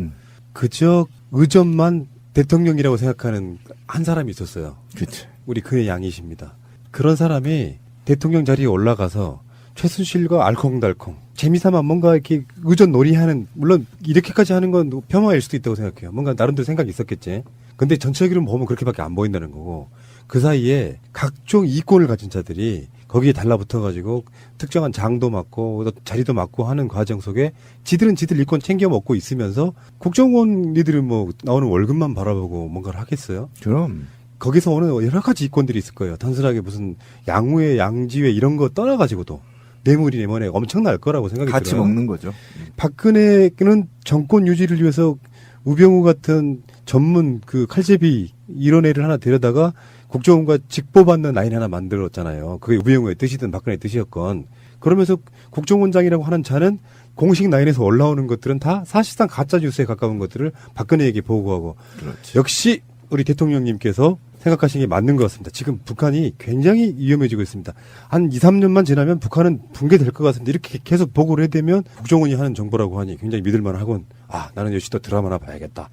그저 의전만 대통령이라고 생각하는 한 사람이 있었어요. 그렇죠. 우리 그의 양이십니다. 그런 사람이 대통령 자리에 올라가서 최순실과 알콩달콩 재미삼아 뭔가 이렇게 의전 놀이하는, 물론 이렇게까지 하는 건 폄하일 수도 있다고 생각해요. 뭔가 나름대로 생각이 있었겠지. 근데 전체적으로 보면 그렇게밖에 안 보인다는 거고, 그 사이에 각종 이권을 가진 자들이 거기에 달라붙어가지고 특정한 장도 맡고 자리도 맡고 하는 과정 속에 지들은 지들 이권 챙겨 먹고 있으면서 국정원이들은 뭐 나오는 월급만 바라보고 뭔가를 하겠어요? 그럼. 거기서 오는 여러 가지 이권들이 있을 거예요. 단순하게 무슨 양우회, 양지회 이런 거 떠나가지고도 뇌물이 내면에 엄청날 거라고 생각이 같이 들어요. 먹는 거죠. 박근혜는 정권 유지를 위해서 우병우 같은 전문 그 칼제비 이런 애를 하나 데려다가 국정원과 직보받는 라인 하나 만들었잖아요. 그게 우병우의 뜻이든 박근혜의 뜻이었건. 그러면서 국정원장이라고 하는 자는 공식 라인에서 올라오는 것들은 다 사실상 가짜 뉴스에 가까운 것들을 박근혜에게 보고하고. 그렇지. 역시 우리 대통령님께서 생각하시는 게 맞는 것 같습니다. 지금 북한이 굉장히 위험해지고 있습니다. 한 2, 3년만 지나면 북한은 붕괴될 것 같은데 이렇게 계속 보고를 해대면 국정원이 하는 정보라고 하니 굉장히 믿을만하군. 아, 나는 역시 또 드라마나 봐야겠다.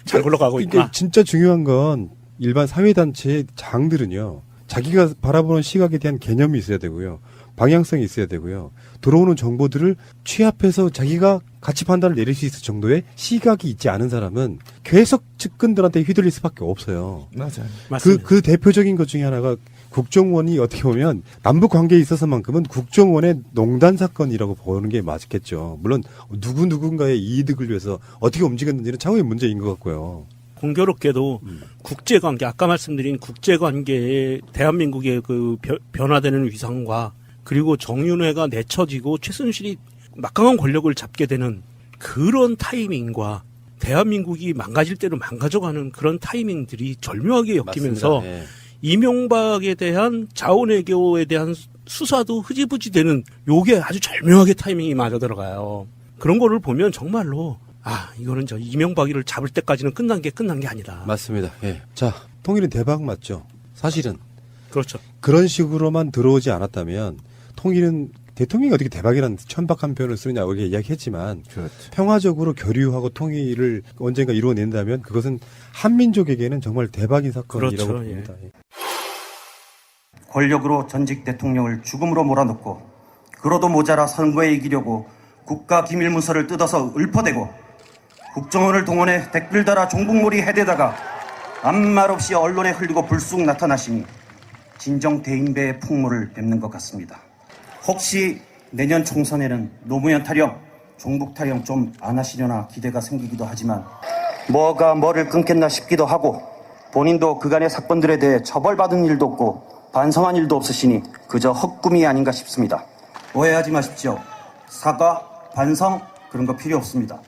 잘 굴러가고 있구나. 진짜 중요한 건 일반 사회단체의 장들은요, 자기가 바라보는 시각에 대한 개념이 있어야 되고요. 방향성이 있어야 되고요. 들어오는 정보들을 취합해서 자기가 가치 판단을 내릴 수 있을 정도의 시각이 있지 않은 사람은 계속 측근들한테 휘둘릴 수밖에 없어요. 맞아요. 그 대표적인 것 중에 하나가 국정원이 어떻게 보면 남북 관계에 있어서만큼은 국정원의 농단 사건이라고 보는 게 맞겠죠. 물론 누군가의 이득을 위해서 어떻게 움직였는지는 차후의 문제인 것 같고요. 공교롭게도 국제관계, 아까 말씀드린 국제관계에 대한민국의 그 변화되는 위상과 그리고 정윤회가 내쳐지고 최순실이 막강한 권력을 잡게 되는 그런 타이밍과 대한민국이 망가질 대로 망가져가는 그런 타이밍들이 절묘하게 엮이면서 네. 이명박에 대한 자원외교에 대한 수사도 흐지부지 되는 요게 아주 절묘하게 타이밍이 맞아 들어가요. 그런 거를 보면 정말로 이거는 저 이명박이를 잡을 때까지는 끝난 게 아니다. 맞습니다. 예. 자, 통일은 대박 맞죠? 사실은. 그렇죠. 그런 식으로만 들어오지 않았다면 통일은 대통령이 어떻게 대박이라는 천박한 표현을 쓰느냐고 이야기했지만 그렇죠. 평화적으로 교류하고 통일을 언젠가 이루어낸다면 그것은 한민족에게는 정말 대박인 사건이라고 그렇죠. 봅니다. 예. 권력으로 전직 대통령을 죽음으로 몰아넣고 그로도 모자라 선거에 이기려고 국가기밀문서를 뜯어서 읊어대고 국정원을 동원해 댓글 달아 종북몰이 해대다가 아무 말 없이 언론에 흘리고 불쑥 나타나시니 진정 대인배의 풍모를 뵙는 것 같습니다. 혹시 내년 총선에는 노무현 타령, 종북 타령 좀 안 하시려나 기대가 생기기도 하지만 뭐가 뭐를 끊겠나 싶기도 하고 본인도 그간의 사건들에 대해 처벌받은 일도 없고 반성한 일도 없으시니 그저 헛꿈이 아닌가 싶습니다. 오해하지 마십시오. 사과, 반성 그런 거 필요 없습니다.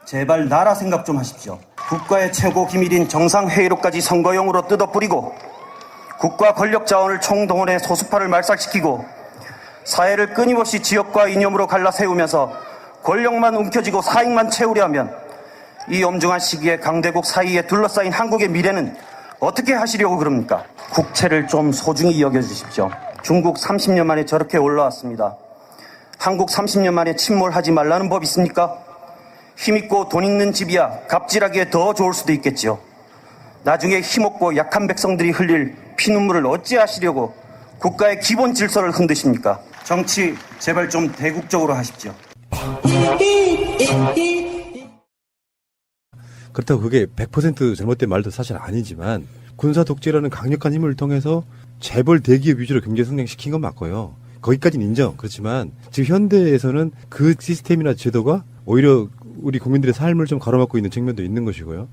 제발 나라 생각 좀 하십시오. 국가의 최고 기밀인 정상회의록까지 선거용으로 뜯어뿌리고 국가 권력 자원을 총동원해 소수파를 말살시키고 사회를 끊임없이 지역과 이념으로 갈라세우면서 권력만 움켜쥐고 사익만 채우려 하면 이 엄중한 시기에 강대국 사이에 둘러싸인 한국의 미래는 어떻게 하시려고 그럽니까? 국채를 좀 소중히 여겨주십시오. 중국 30년 만에 저렇게 올라왔습니다. 한국 30년 만에 침몰하지 말라는 법 있습니까? 힘있고 돈 있는 집이야 갑질하기에 더 좋을 수도 있겠지요. 나중에 힘없고 약한 백성들이 흘릴 피눈물을 어찌하시려고 국가의 기본 질서를 흔드십니까? 정치 제발 좀 대국적으로 하십시오. 그렇다고 그게 100% 잘못된 말도 사실 아니지만 군사 독재라는 강력한 힘을 통해서 재벌 대기업 위주로 경제 성장시킨 건 맞고요. 거기까지는 인정. 그렇지만 지금 현대에서는 그 시스템이나 제도가 오히려 우리 국민들의 삶을 좀 가로막고 있는 측면도 있는 것이고요.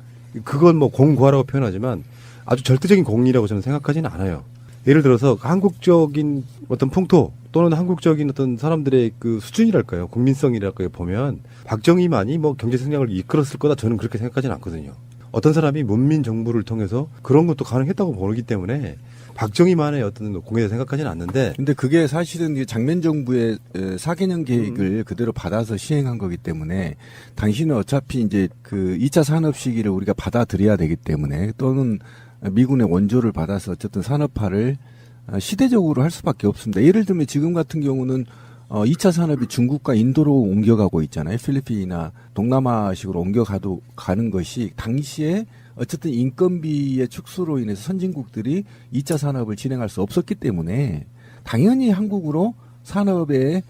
그건 뭐 공고화라고 표현하지만 아주 절대적인 공리라고 저는 생각하지는 않아요. 예를 들어서 한국적인 어떤 풍토 또는 한국적인 어떤 사람들의 그 수준이랄까요, 국민성이랄까요 보면 박정희만이 뭐 경제 성장을 이끌었을 거다 저는 그렇게 생각하지는 않거든요. 어떤 사람이 문민 정부를 통해서 그런 것도 가능했다고 보기 때문에 박정희만의 어떤 공예다 생각하지는 않는데. 근데 그게 사실은 장면 정부의 4개년 계획을 그대로 받아서 시행한 거기 때문에 당신은 어차피 이제 그 2차 산업 시기를 우리가 받아들여야 되기 때문에 또는 미군의 원조를 받아서 어쨌든 산업화를 시대적으로 할 수밖에 없습니다. 예를 들면 지금 같은 경우는 2차 산업이 중국과 인도로 옮겨가고 있잖아요. 필리핀이나 동남아식으로 가는 것이 당시에 어쨌든 인건비의 축소로 인해서 선진국들이 2차 산업을 진행할 수 없었기 때문에 당연히 한국으로 산업의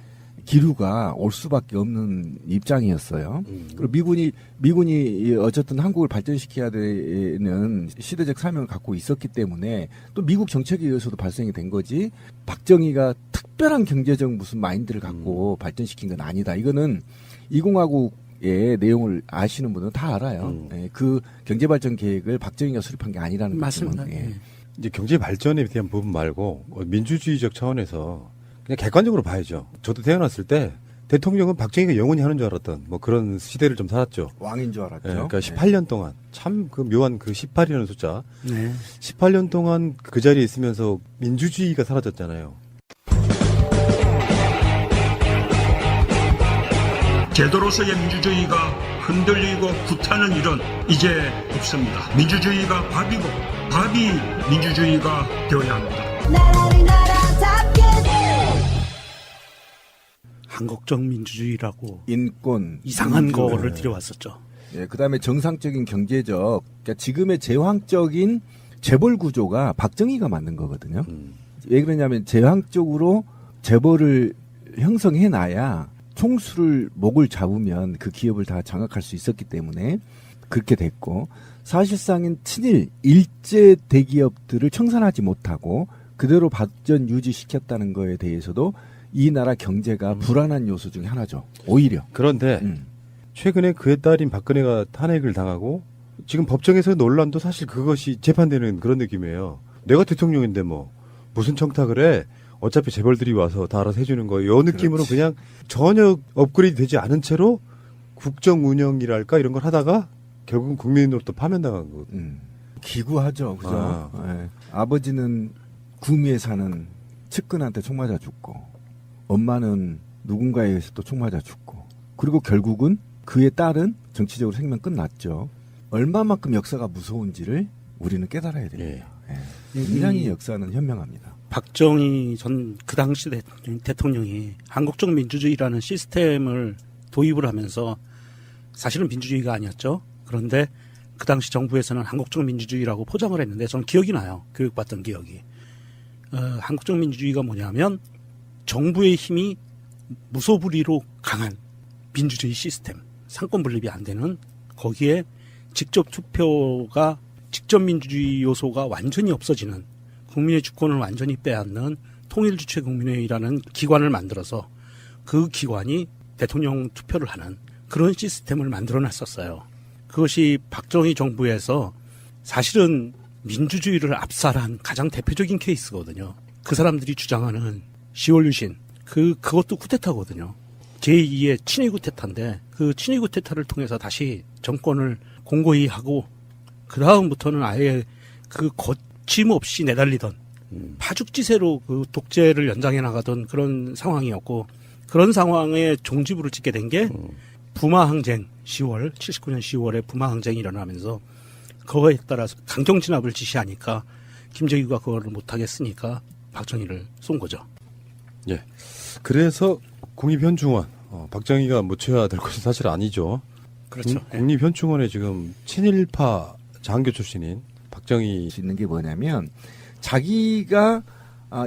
기류가 올 수밖에 없는 입장이었어요. 그리고 미군이 어쨌든 한국을 발전시켜야 되는 시대적 사명을 갖고 있었기 때문에 또 미국 정책에 의해서도 발생이 된 거지 박정희가 특별한 경제적 무슨 마인드를 갖고 발전시킨 건 아니다. 이거는 이공화국의 내용을 아시는 분은 다 알아요. 네, 그 경제발전 계획을 박정희가 수립한 게 아니라는 거죠. 맞습니다. 예. 이제 경제 발전에 대한 부분 말고 민주주의적 차원에서 그냥 객관적으로 봐야죠. 저도 태어났을 때 대통령은 박정희가 영원히 하는 줄 알았던 뭐 그런 시대를 좀 살았죠. 왕인 줄 알았죠. 네, 그러니까 18년 동안 참 그 묘한 그 18이라는 숫자. 네. 18년 동안 그 자리에 있으면서 민주주의가 사라졌잖아요. 제도로서의 민주주의가 흔들리고 구타는 일은 이제 없습니다. 민주주의가 밥이고 밥이 민주주의가 되어야 합니다. 한국적 민주주의라고 인권 이상한 거를 들여왔었죠. 예, 그다음에 정상적인 경제적, 그러니까 지금의 제왕적인 재벌 구조가 박정희가 만든 거거든요. 왜 그러냐면 제왕적으로 재벌을 형성해 놔야 총수를 목을 잡으면 그 기업을 다 장악할 수 있었기 때문에 그렇게 됐고, 사실상은 친일 일제 대기업들을 청산하지 못하고 그대로 발전 유지시켰다는 거에 대해서도 이 나라 경제가 불안한 요소 중에 하나죠. 오히려. 그런데 최근에 그의 딸인 박근혜가 탄핵을 당하고 지금 법정에서 논란도 사실 그것이 재판되는 그런 느낌이에요. 내가 대통령인데 뭐 무슨 청탁을 해. 어차피 재벌들이 와서 다 알아서 해주는 거예요. 이 느낌으로 그냥 전혀 업그레이드 되지 않은 채로 국정 운영이랄까 이런 걸 하다가 결국은 국민으로부터 파면당한 거. 기구하죠. 그죠? 네. 아버지는 구미에 사는 측근한테 총 맞아 죽고 엄마는 누군가에 의해서 또 총 맞아 죽고 그리고 결국은 그의 딸은 정치적으로 생명 끝났죠. 얼마만큼 역사가 무서운지를 우리는 깨달아야 됩니다. 예. 굉장히 역사는 현명합니다. 박정희 전 그 당시 대통령이 한국적 민주주의라는 시스템을 도입을 하면서 사실은 민주주의가 아니었죠. 그런데 그 당시 정부에서는 한국적 민주주의라고 포장을 했는데 저는 기억이 나요. 교육받던 기억이. 한국적 민주주의가 뭐냐면 정부의 힘이 무소불위로 강한 민주주의 시스템, 상권 분립이 안 되는, 거기에 직접 투표가 직접 민주주의 요소가 완전히 없어지는, 국민의 주권을 완전히 빼앗는 통일주체국민회의라는 기관을 만들어서 그 기관이 대통령 투표를 하는 그런 시스템을 만들어놨었어요. 그것이 박정희 정부에서 사실은 민주주의를 압살한 가장 대표적인 케이스거든요. 그 사람들이 주장하는 10월 유신, 그것도 쿠데타거든요. 제2의 친위 쿠데타인데 그 친위 쿠데타를 통해서 다시 정권을 공고히 하고 그 다음부터는 아예 그 거침없이 내달리던 파죽지세로 그 독재를 연장해 나가던 그런 상황이었고, 그런 상황에 종지부를 찍게 된 게 부마항쟁 10월, 79년 10월에 부마항쟁이 일어나면서 그거에 따라서 강경 진압을 지시하니까 김정희가 그거를 못하겠으니까 박정희를 쏜 거죠. 예. 그래서 국립현충원, 박정희가 묻혀야 될 것이 사실 아니죠. 그렇죠. 국립현충원에 지금 친일파 장교 출신인 박정희 있는 게 뭐냐면 자기가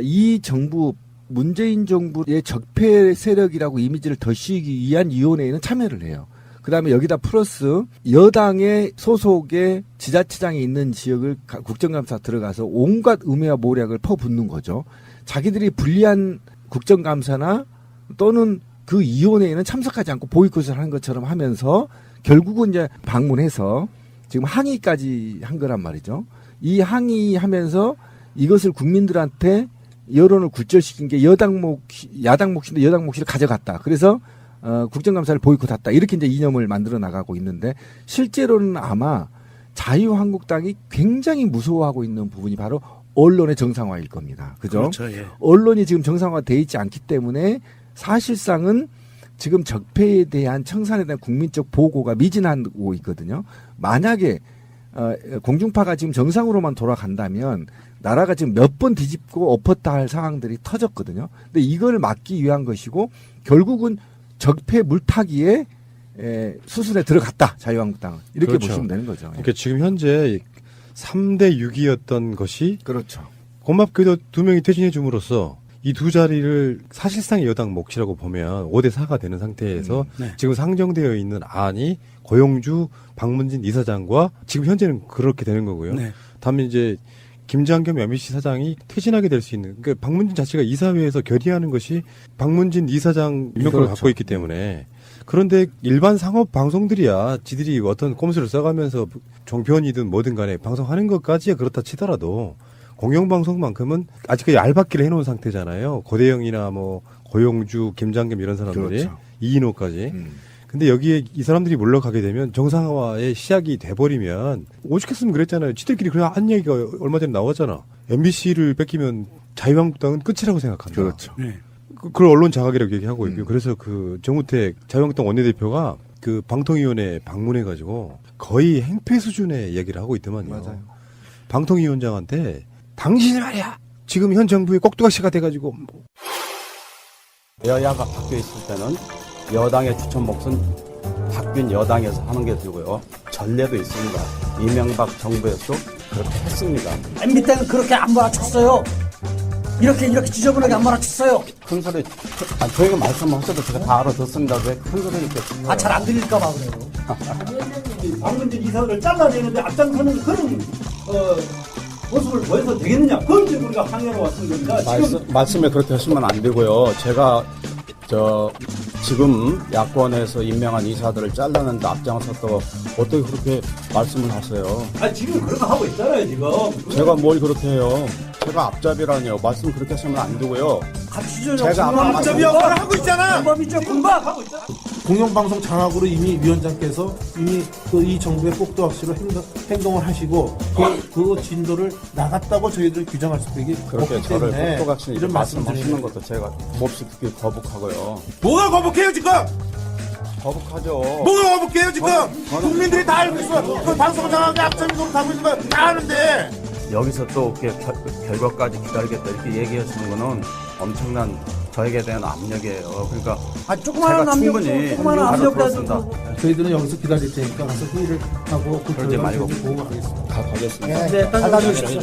이 정부 문재인 정부의 적폐 세력이라고 이미지를 덧씌우기 위한 위원회에는 참여를 해요. 그다음에 여기다 플러스 여당의 소속의 지자체장이 있는 지역을 국정감사 들어가서 온갖 음해와 모략을 퍼붓는 거죠. 자기들이 불리한 국정감사나 또는 그 위원회에는 참석하지 않고 보이콧을 하는 것처럼 하면서 결국은 이제 방문해서 지금 항의까지 한 거란 말이죠. 이 항의하면서 이것을 국민들한테 여론을 굴절시킨 게 야당 몫인데 여당 몫을 가져갔다. 그래서 국정감사를 보이콧했다. 이렇게 이제 이념을 만들어 나가고 있는데 실제로는 아마 자유한국당이 굉장히 무서워하고 있는 부분이 바로 언론의 정상화일 겁니다. 그죠? 그렇죠. 예. 언론이 지금 정상화돼 있지 않기 때문에 사실상은 지금 적폐에 대한 청산에 대한 국민적 보고가 미진하고 있거든요. 만약에 공중파가 지금 정상으로만 돌아간다면 나라가 지금 몇 번 뒤집고 엎었다 할 상황들이 터졌거든요. 근데 이걸 막기 위한 것이고 결국은 적폐 물타기에 수순에 들어갔다. 자유한국당은. 이렇게 그렇죠. 보시면 되는 거죠. 그러니까 지금 현재 3대 6이었던 것이 그렇죠. 고맙게도 2명이 퇴진해 줌으로써 이 두 자리를 사실상의 여당 몫이라고 보면 5대 4가 되는 상태에서 네. 지금 상정되어 있는 안이 고용주, 박문진 이사장과 지금 현재는 그렇게 되는 거고요. 네. 다음에 이제 김장겸 MBC 사장이 퇴진하게 될 수 있는, 그러니까 박문진 자체가 이사회에서 결의하는 것이 박문진 이사장 임명권을 그렇죠. 갖고 있기 때문에. 그런데 일반 상업 방송들이야 지들이 어떤 꼼수를 써가면서 종편이든 뭐든 간에 방송하는 것까지야 그렇다 치더라도 공영방송만큼은 아직까지 알박기를 해놓은 상태잖아요. 고대영이나 뭐 고용주, 김장겸 이런 사람들이 그렇죠. 이인호까지. 근데 여기에 이 사람들이 물러가게 되면 정상화의 시작이 돼버리면 오죽했으면 그랬잖아요. 지들끼리 그냥 한 얘기가 얼마 전에 나왔잖아. MBC를 뺏기면 자유한국당은 끝이라고 생각한다. 그렇죠. 네. 그걸 언론 장악이라고 얘기하고 있고요. 그래서 그 정우택 자유한국당 원내대표가 그 방통위원회에 방문해가지고 거의 행패 수준의 얘기를 하고 있더만요. 맞아요. 방통위원장한테 당신이 말이야 지금 현 정부의 꼭두각시가 돼가지고 여야가 바뀌어 있을 때는 여당의 추천 몫은 바뀐 여당에서 하는 게 되고요. 전례도 있습니다. 이명박 정부에서도 그렇게 했습니다. MB 때는 그렇게 안 몰아쳤어요. 이렇게 지저분하게 안 몰아쳤어요. 큰 소리, 저희가 말씀하셔도 제가 다 알아듣습니다. 왜 큰 소리 이렇게 치세요? 잘 안 들릴까봐 그래요. 박문진 이사를 잘라내는데 앞장서는 그런 모습을 보여서 되겠느냐? 그걸 지금 우리가 항의하러 왔던 겁니다. 말씀에 그렇게 하시면 안 되고요. 제가 지금 야권에서 임명한 이사들을 잘라내는데 앞장섰다고 어떻게 그렇게 말씀을 하세요? 지금 그런 거 하고 있잖아요, 지금. 제가 뭘 그렇게 해요? 제가 앞잡이라니요. 말씀 그렇게 하시면 안 되고요. 제가 앞잡이 역할을 하고 있잖아. 공범이죠, 공범. 하고 있잖아. 공영방송 장악으로 이미 위원장께서 이미 이 정부의 꼭두각시로 행동을 하시고 그 진도를 나갔다고 저희들 규정할 수밖에 그렇게 없기 저를 때문에 꼭두각시 이런 말씀하시는 것도 제가 몹시 듣기 거북하고요. 뭐가 거북해요 지금? 거북하죠. 뭐가 거북해요 지금? 국민들이 다 알고 있어. 그 방송 장악에 앞잡이 하고 있는 거 다 아는데. 여기서 또 결과까지 기다리겠다 이렇게 얘기하시는 거는 엄청난 저에게 대한 압력이에요. 그러니까 조그마한 압력, 조그마한 압력이라도 저희들은 여기서 기다릴 테니까 가서 회의를 하고 그 그러지 말고 보고 가겠습니다. 가겠습니다. 네, 받아주십시오.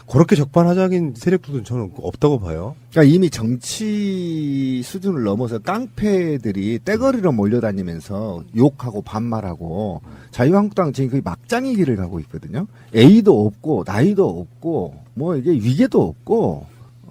그렇게 적반하장인 세력들은 저는 없다고 봐요. 그러니까 이미 정치 수준을 넘어서 깡패들이 떼거리로 몰려다니면서 욕하고 반말하고 자유한국당은 지금 거의 막장의 길을 가고 있거든요. A도 없고 나이도 없고 뭐 이게 위계도 없고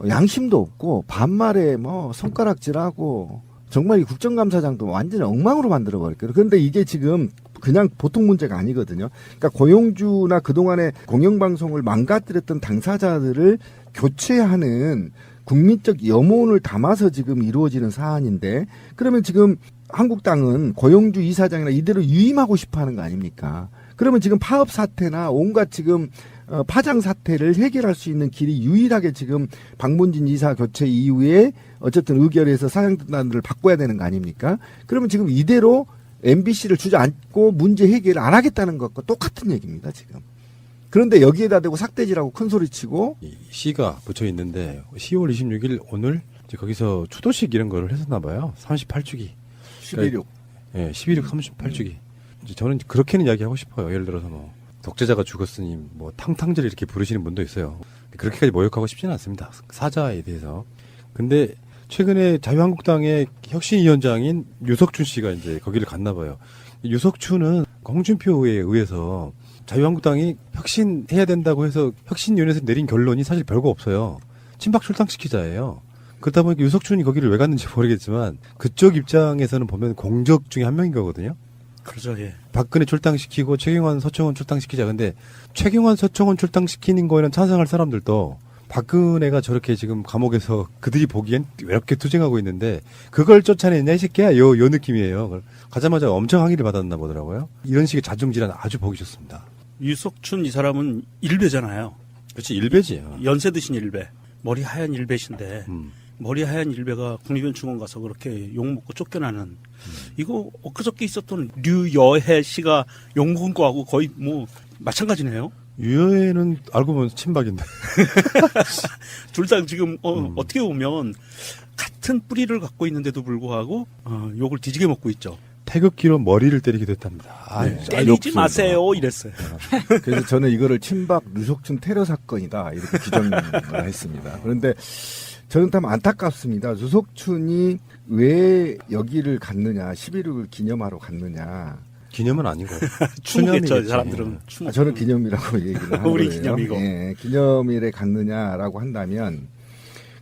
양심도 없고 반말에 뭐 손가락질하고 정말 이 국정감사장도 완전히 엉망으로 만들어버렸거든요. 그런데 이게 지금 그냥 보통 문제가 아니거든요. 그러니까 고용주나 그동안에 공영방송을 망가뜨렸던 당사자들을 교체하는 국민적 염원을 담아서 지금 이루어지는 사안인데 그러면 지금 한국당은 고용주 이사장이나 이대로 유임하고 싶어 하는 거 아닙니까? 그러면 지금 파업 사태나 온갖 지금 파장 사태를 해결할 수 있는 길이 유일하게 지금 박문진 이사 교체 이후에 어쨌든 의결해서 사장단들을 바꿔야 되는 거 아닙니까? 그러면 지금 이대로 MBC를 주저앉고 문제 해결을 안 하겠다는 것과 똑같은 얘기입니다, 지금. 그런데 여기에다 대고 삭대질하고 큰소리치고 시가 붙여 있는데 10월 26일 오늘 이제 거기서 추도식 이런 거를 했었나 봐요. 38주기. 11.6. 예, 11.6 38주기. 이제 저는 그렇게는 이야기하고 싶어요. 예를 들어서 뭐 독재자가 죽었으니 뭐 탕탕질 이렇게 부르시는 분도 있어요. 그렇게까지 모욕하고 싶지는 않습니다. 사자에 대해서. 근데 최근에 자유한국당의 혁신위원장인 유석춘 씨가 이제 거기를 갔나 봐요. 유석춘은 홍준표에 의해서 자유한국당이 혁신해야 된다고 해서 혁신위원회에서 내린 결론이 사실 별거 없어요. 친박 출당시키자예요. 그렇다 보니까 유석춘이 거기를 왜 갔는지 모르겠지만 그쪽 입장에서는 보면 공적 중에 한 명인 거거든요. 그렇죠, 예. 박근혜 출당시키고 최경환, 서청원 출당시키자. 근데 최경환, 서청원 출당시키는 거에는 찬성할 사람들도 박근혜가 저렇게 지금 감옥에서 그들이 보기엔 외롭게 투쟁하고 있는데 그걸 쫓아내냐 이 새끼야 요 느낌이에요. 가자마자 엄청 항의를 받았나 보더라고요. 이런 식의 자중질환 아주 보기 좋습니다. 유석춘 이 사람은 일베잖아요. 그렇지, 일베지요. 연세 드신 일베. 머리 하얀 일베신데 머리 하얀 일베가 국립연충원 가서 그렇게 욕먹고 쫓겨나는 이거 엊그저께 있었던 류여해 씨가 욕먹은 거하고 거의 뭐 마찬가지네요. 유여해는 알고 보면 친박인데. 둘 다 지금 어떻게 보면 같은 뿌리를 갖고 있는데도 불구하고 욕을 뒤지게 먹고 있죠. 태극기로 머리를 때리기도 했답니다. 네, 때리지 마세요 이랬어요. 그래서 저는 이거를 친박 유석춘 테러 사건이다 이렇게 규정을 했습니다. 그런데 저는 참 안타깝습니다. 유석춘이 왜 여기를 갔느냐, 11.6을 기념하러 갔느냐. 기념은 아니고 추모겠죠. 사람들은 추모. 저는 기념이라고 얘기를 하는 우리 거예요. 기념이고. 예, 기념일에 갔느냐라고 한다면,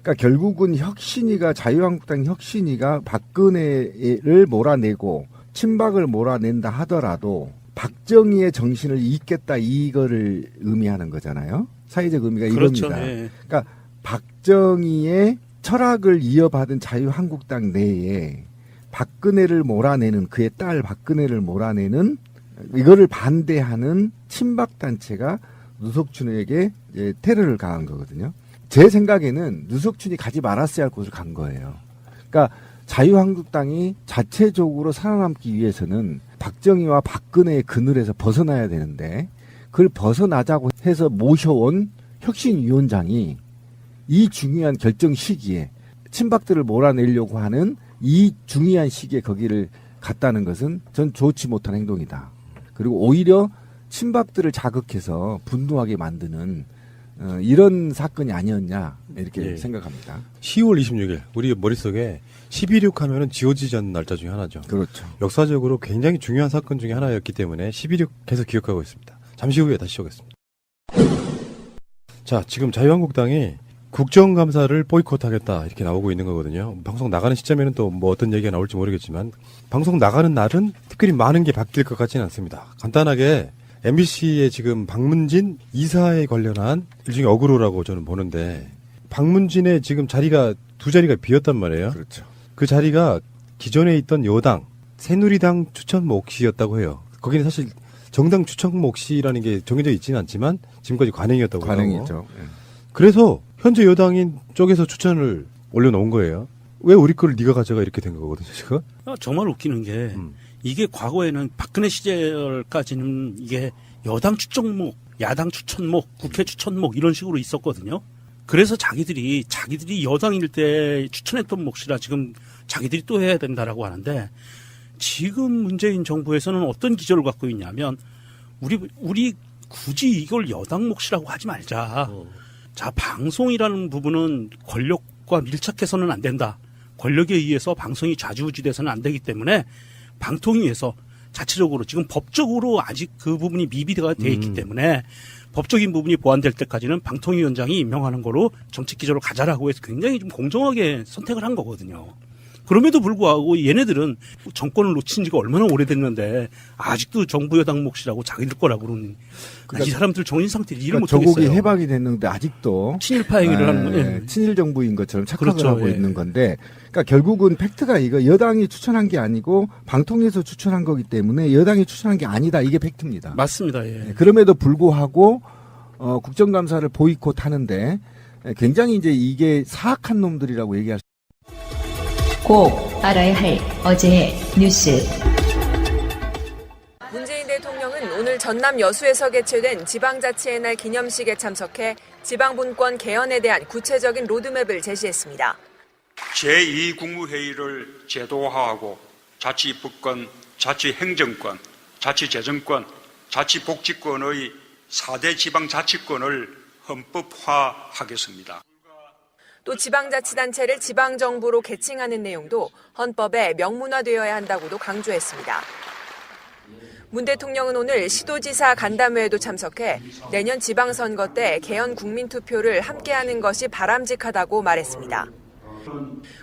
그러니까 결국은 혁신이가 자유한국당 혁신이가 박근혜를 몰아내고 친박을 몰아낸다 하더라도 박정희의 정신을 잇겠다 이거를 의미하는 거잖아요. 사회적 의미가 그렇죠. 이겁니다. 네. 그러니까 박정희의 철학을 이어받은 자유한국당 내에 박근혜를 몰아내는 그의 딸 박근혜를 몰아내는 이거를 반대하는 친박단체가 유석춘에게 이제 테러를 가한 거거든요. 제 생각에는 유석춘이 가지 말았어야 할 곳을 간 거예요. 그러니까 자유한국당이 자체적으로 살아남기 위해서는 박정희와 박근혜의 그늘에서 벗어나야 되는데 그걸 벗어나자고 해서 모셔온 혁신위원장이 이 중요한 결정 시기에 친박들을 몰아내려고 하는 이 중요한 시기에 거기를 갔다는 것은 전 좋지 못한 행동이다. 그리고 오히려 친박들을 자극해서 분노하게 만드는 이런 사건이 아니었냐 이렇게 생각합니다. 10월 26일 우리 머릿속에 11.6 하면은 지워지지 않는 날짜 중에 하나죠. 그렇죠. 역사적으로 굉장히 중요한 사건 중에 하나였기 때문에 11.6 계속 기억하고 있습니다. 잠시 후에 다시 오겠습니다. 자, 지금 자유한국당이 국정감사를 보이콧하겠다 이렇게 나오고 있는 거거든요. 방송 나가는 시점에는 또 뭐 어떤 얘기가 나올지 모르겠지만 방송 나가는 날은 특별히 많은 게 바뀔 것 같지는 않습니다. 간단하게 MBC의 지금 박문진 이사에 관련한 일종의 어그로라고 저는 보는데 박문진의 지금 자리가 두 자리가 비었단 말이에요. 그렇죠. 그 자리가 기존에 있던 여당 새누리당 추천 몫이었다고 해요. 거기는 사실 정당 추천 몫이라는 게 정해져 있지는 않지만 지금까지 관행이었다고 하고. 관행이죠. 그래서 현재 여당인 쪽에서 추천을 올려놓은 거예요. 왜 우리 거를 네가 가져가 이렇게 된 거거든요, 지금. 정말 웃기는 게 이게 과거에는 박근혜 시절까지는 이게 여당 추천목, 야당 추천목, 국회 추천목 이런 식으로 있었거든요. 그래서 자기들이 여당일 때 추천했던 몫이라 지금 자기들이 또 해야 된다라고 하는데 지금 문재인 정부에서는 어떤 기조를 갖고 있냐면 우리 굳이 이걸 여당 몫이라고 하지 말자. 자, 방송이라는 부분은 권력과 밀착해서는 안 된다. 권력에 의해서 방송이 좌지우지돼서는 안 되기 때문에 방통위에서 자체적으로 지금 법적으로 아직 그 부분이 미비가 돼 있기 때문에 법적인 부분이 보완될 때까지는 방통위원장이 임명하는 거로 정책 기조로 가자라고 해서 굉장히 좀 공정하게 선택을 한 거거든요. 그럼에도 불구하고 얘네들은 정권을 놓친 지가 얼마나 오래됐는데 아직도 정부 여당 몫이라고 자기들 거라고 그러는 그러니까 이 사람들 정신 상태를 이해를 못하겠어요. 조국이 해방이 됐는데 아직도 친일파 얘기를 하는 거예요. 친일 정부인 것처럼 착각을 그렇죠. 하고 있는 건데 그러니까 결국은 팩트가 이거 여당이 추천한 게 아니고 방통위에서 추천한 거기 때문에 여당이 추천한 게 아니다. 이게 팩트입니다. 맞습니다. 예. 그럼에도 불구하고 국정감사를 보이콧하는데 굉장히 이제 이게 사악한 놈들이라고 얘기할 수 꼭 알아야 할 어제의 뉴스. 오늘 전남 여수에서 개최된 지방자치의 날 기념식에 참석해 지방분권 개헌에 대한 구체적인 로드맵을 제시했습니다. 제2국무회의를 제도화하고 자치입법권, 자치행정권, 자치재정권, 자치복지권의 4대 지방자치권을 헌법화하겠습니다. 또 지방자치단체를 지방정부로 개칭하는 내용도 헌법에 명문화되어야 한다고도 강조했습니다. 문 대통령은 오늘 시도지사 간담회에도 참석해 내년 지방선거 때 개헌 국민투표를 함께하는 것이 바람직하다고 말했습니다.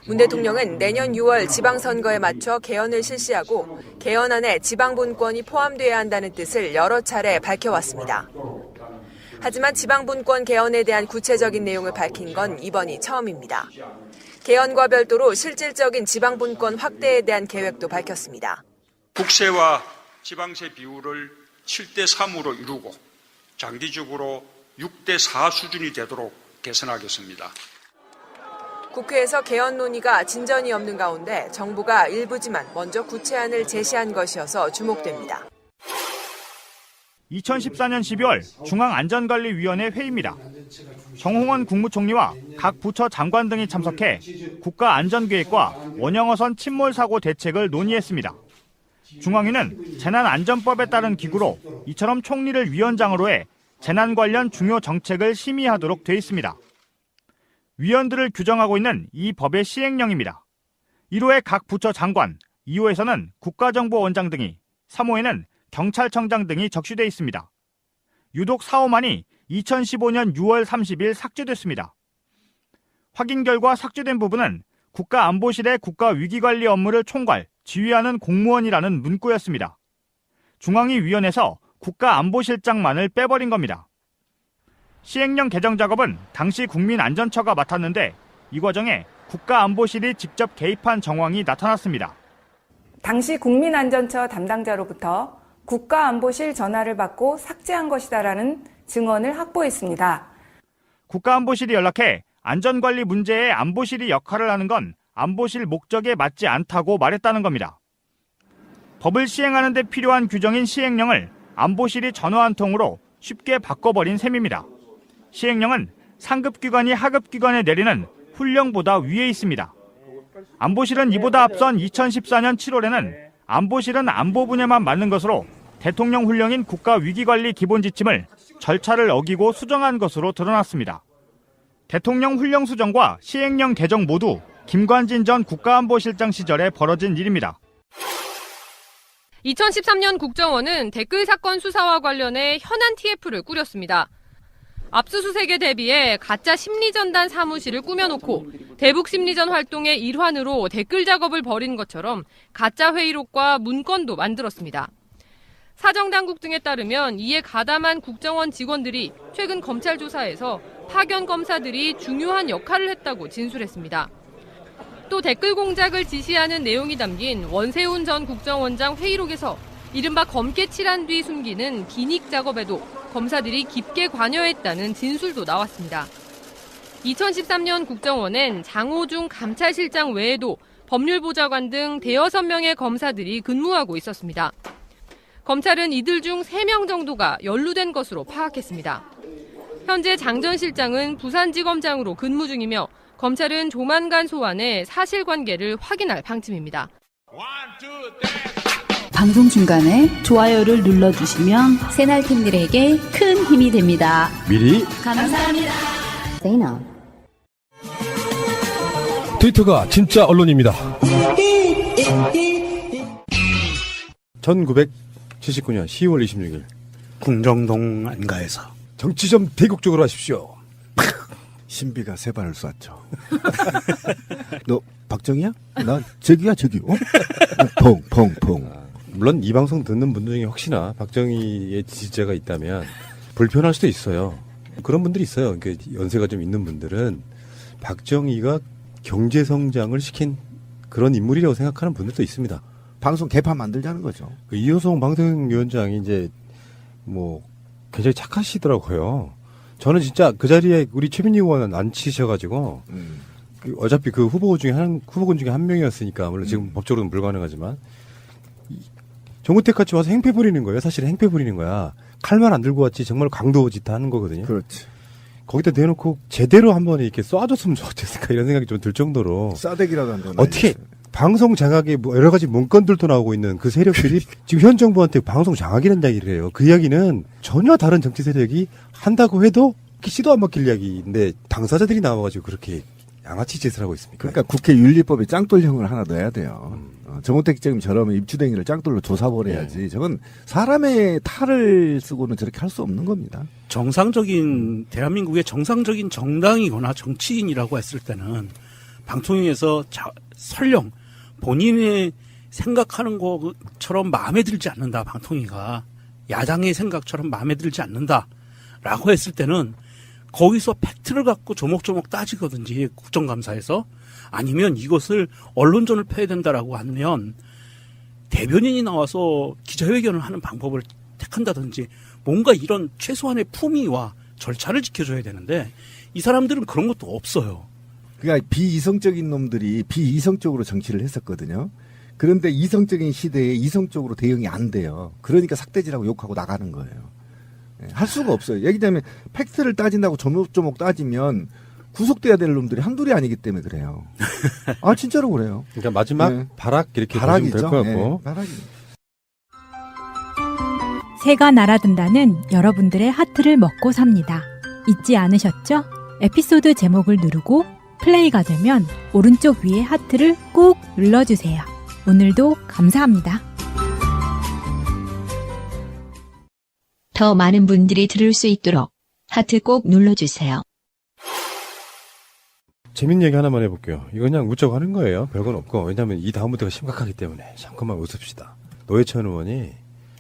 문 대통령은 내년 6월 지방선거에 맞춰 개헌을 실시하고 개헌안에 지방분권이 포함돼야 한다는 뜻을 여러 차례 밝혀왔습니다. 하지만 지방분권 개헌에 대한 구체적인 내용을 밝힌 건 이번이 처음입니다. 개헌과 별도로 실질적인 지방분권 확대에 대한 계획도 밝혔습니다. 국세와 지방세 비율을 7대3으로 이루고 장기적으로 6대4 수준이 되도록 개선하겠습니다. 국회에서 개헌 논의가 진전이 없는 가운데 정부가 일부지만 먼저 구체안을 제시한 것이어서 주목됩니다. 2014년 12월 중앙안전관리위원회 회의입니다. 정홍원 국무총리와 각 부처 장관 등이 참석해 국가안전계획과 원형어선 침몰사고 대책을 논의했습니다. 중앙위는 재난안전법에 따른 기구로 이처럼 총리를 위원장으로 해 재난 관련 중요 정책을 심의하도록 돼 있습니다. 위원들을 규정하고 있는 이 법의 시행령입니다. 1호에 각 부처 장관, 2호에서는 국가정보원장 등이, 3호에는 경찰청장 등이 적시돼 있습니다. 유독 4호만이 2015년 6월 30일 삭제됐습니다. 확인 결과 삭제된 부분은 국가안보실의 국가위기관리 업무를 총괄, 지휘하는 공무원이라는 문구였습니다. 중앙위 위원회에서 국가안보실장만을 빼버린 겁니다. 시행령 개정 작업은 당시 국민안전처가 맡았는데 이 과정에 국가안보실이 직접 개입한 정황이 나타났습니다. 당시 국민안전처 담당자로부터 국가안보실 전화를 받고 삭제한 것이다라는 증언을 확보했습니다. 국가안보실이 연락해 안전관리 문제에 안보실이 역할을 하는 건 안보실 목적에 맞지 않다고 말했다는 겁니다. 법을 시행하는 데 필요한 규정인 시행령을 안보실이 전화 한 통으로 쉽게 바꿔버린 셈입니다. 시행령은 상급기관이 하급기관에 내리는 훈령보다 위에 있습니다. 안보실은 이보다 앞선 2014년 7월에는 안보실은 안보 분야만 맡는 것으로 대통령 훈령인 국가위기관리 기본지침을 절차를 어기고 수정한 것으로 드러났습니다. 대통령 훈령 수정과 시행령 개정 모두 김관진 전 국가안보실장 시절에 벌어진 일입니다. 2013년 국정원은 댓글 사건 수사와 관련해 현안 TF를 꾸렸습니다. 압수수색에 대비해 가짜 심리전단 사무실을 꾸며놓고 대북 심리전 활동의 일환으로 댓글 작업을 벌인 것처럼 가짜 회의록과 문건도 만들었습니다. 사정당국 등에 따르면 이에 가담한 국정원 직원들이 최근 검찰 조사에서 파견 검사들이 중요한 역할을 했다고 진술했습니다. 또 댓글 공작을 지시하는 내용이 담긴 원세훈 전 국정원장 회의록에서 이른바 검게 칠한 뒤 숨기는 기닉 작업에도 검사들이 깊게 관여했다는 진술도 나왔습니다. 2013년 국정원엔 장호중 감찰실장 외에도 법률보좌관 등 대여섯 명의 검사들이 근무하고 있었습니다. 검찰은 이들 중 3명 정도가 연루된 것으로 파악했습니다. 현재 장 전 실장은 부산지검장으로 근무 중이며 검찰은 조만간 소환해 사실관계를 확인할 방침입니다. 방송 중간에 좋아요를 눌러주시면 새날팀들에게 큰 힘이 됩니다. 미리 감사합니다. 세이나. 트위터가 진짜 언론입니다. 1979년 10월 26일 궁정동 안가에서 정치 좀 대국적으로 하십시오. 신비가 세 발을 쐈죠. 너 박정희야? 나 저기야 저기. 퐁퐁퐁. 물론 이 방송 듣는 분들 중에 혹시나 박정희의 지지자가 있다면 불편할 수도 있어요. 그런 분들이 있어요. 그러니까 연세가 좀 있는 분들은 박정희가 경제 성장을 시킨 그런 인물이라고 생각하는 분들도 있습니다. 방송 개판 만들자는 거죠. 이호성 방송위원장이 이제 뭐 굉장히 착하시더라고요. 저는 진짜 그 자리에 우리 최민희 의원은 안 치셔가지고 어차피 그 후보군 중에 한 명이었으니까 물론 지금 법적으로는 불가능하지만 정우택 같이 와서 행패 부리는 거예요. 사실은 행패 부리는 거야. 칼만 안 들고 왔지 정말 강도짓 하는 거거든요. 그렇지. 거기다 대놓고 제대로 한번 이렇게 쏴줬으면 좋겠을까 이런 생각이 좀 들 정도로. 싸대기라도 한번. 어떻게 방송 장악에 뭐 여러 가지 문건들도 나오고 있는 그 세력들이 지금 현 정부한테 방송 장악이라는 이야기를 해요. 그 이야기는 전혀 다른 정치 세력이 한다고 해도 시도 안 먹힐 이야기인데 당사자들이 나와가지고 그렇게 양아치 짓을 하고 있습니까? 그러니까 국회 윤리법에 짱돌형을 하나 넣어야 돼요. 정우택 지금처럼 입주댕이를 짱돌로 조사버려야지. 저건 사람의 탈을 쓰고는 저렇게 할 수 없는 겁니다. 정상적인 대한민국의 정상적인 정당이거나 정치인이라고 했을 때는 방통위에서 설령 본인의 생각하는 것처럼 마음에 들지 않는다. 방통위가 야당의 생각처럼 마음에 들지 않는다라고 했을 때는 거기서 팩트를 갖고 조목조목 따지거든지 국정감사에서 아니면 이것을 언론전을 펴야 된다라고 하면 대변인이 나와서 기자회견을 하는 방법을 택한다든지 뭔가 이런 최소한의 품위와 절차를 지켜줘야 되는데 이 사람들은 그런 것도 없어요. 그러니까 비이성적인 놈들이 비이성적으로 정치를 했었거든요. 그런데 이성적인 시대에 이성적으로 대응이 안 돼요. 그러니까 삭대질하고 욕하고 나가는 거예요. 할 수가 없어요. 얘기하자면 팩트를 따진다고 조목조목 따지면 구속돼야 될 놈들이 한둘이 아니기 때문에 그래요. 아 진짜로 그래요. 그러니까 마지막 네. 발악 이렇게 발악이죠. 될 것 같고. 네, 발악이. 새가 날아든다는 여러분들의 하트를 먹고 삽니다. 잊지 않으셨죠? 에피소드 제목을 누르고 플레이가 되면 오른쪽 위에 하트를 꾹 눌러주세요. 오늘도 감사합니다. 더 많은 분들이 들을 수 있도록 하트 꼭 눌러주세요. 재밌는 얘기 하나만 해볼게요. 이거 그냥 웃자고 하는 거예요. 별건 없고. 왜냐하면 이 다음부터가 심각하기 때문에 잠깐만 웃읍시다. 노회찬 의원이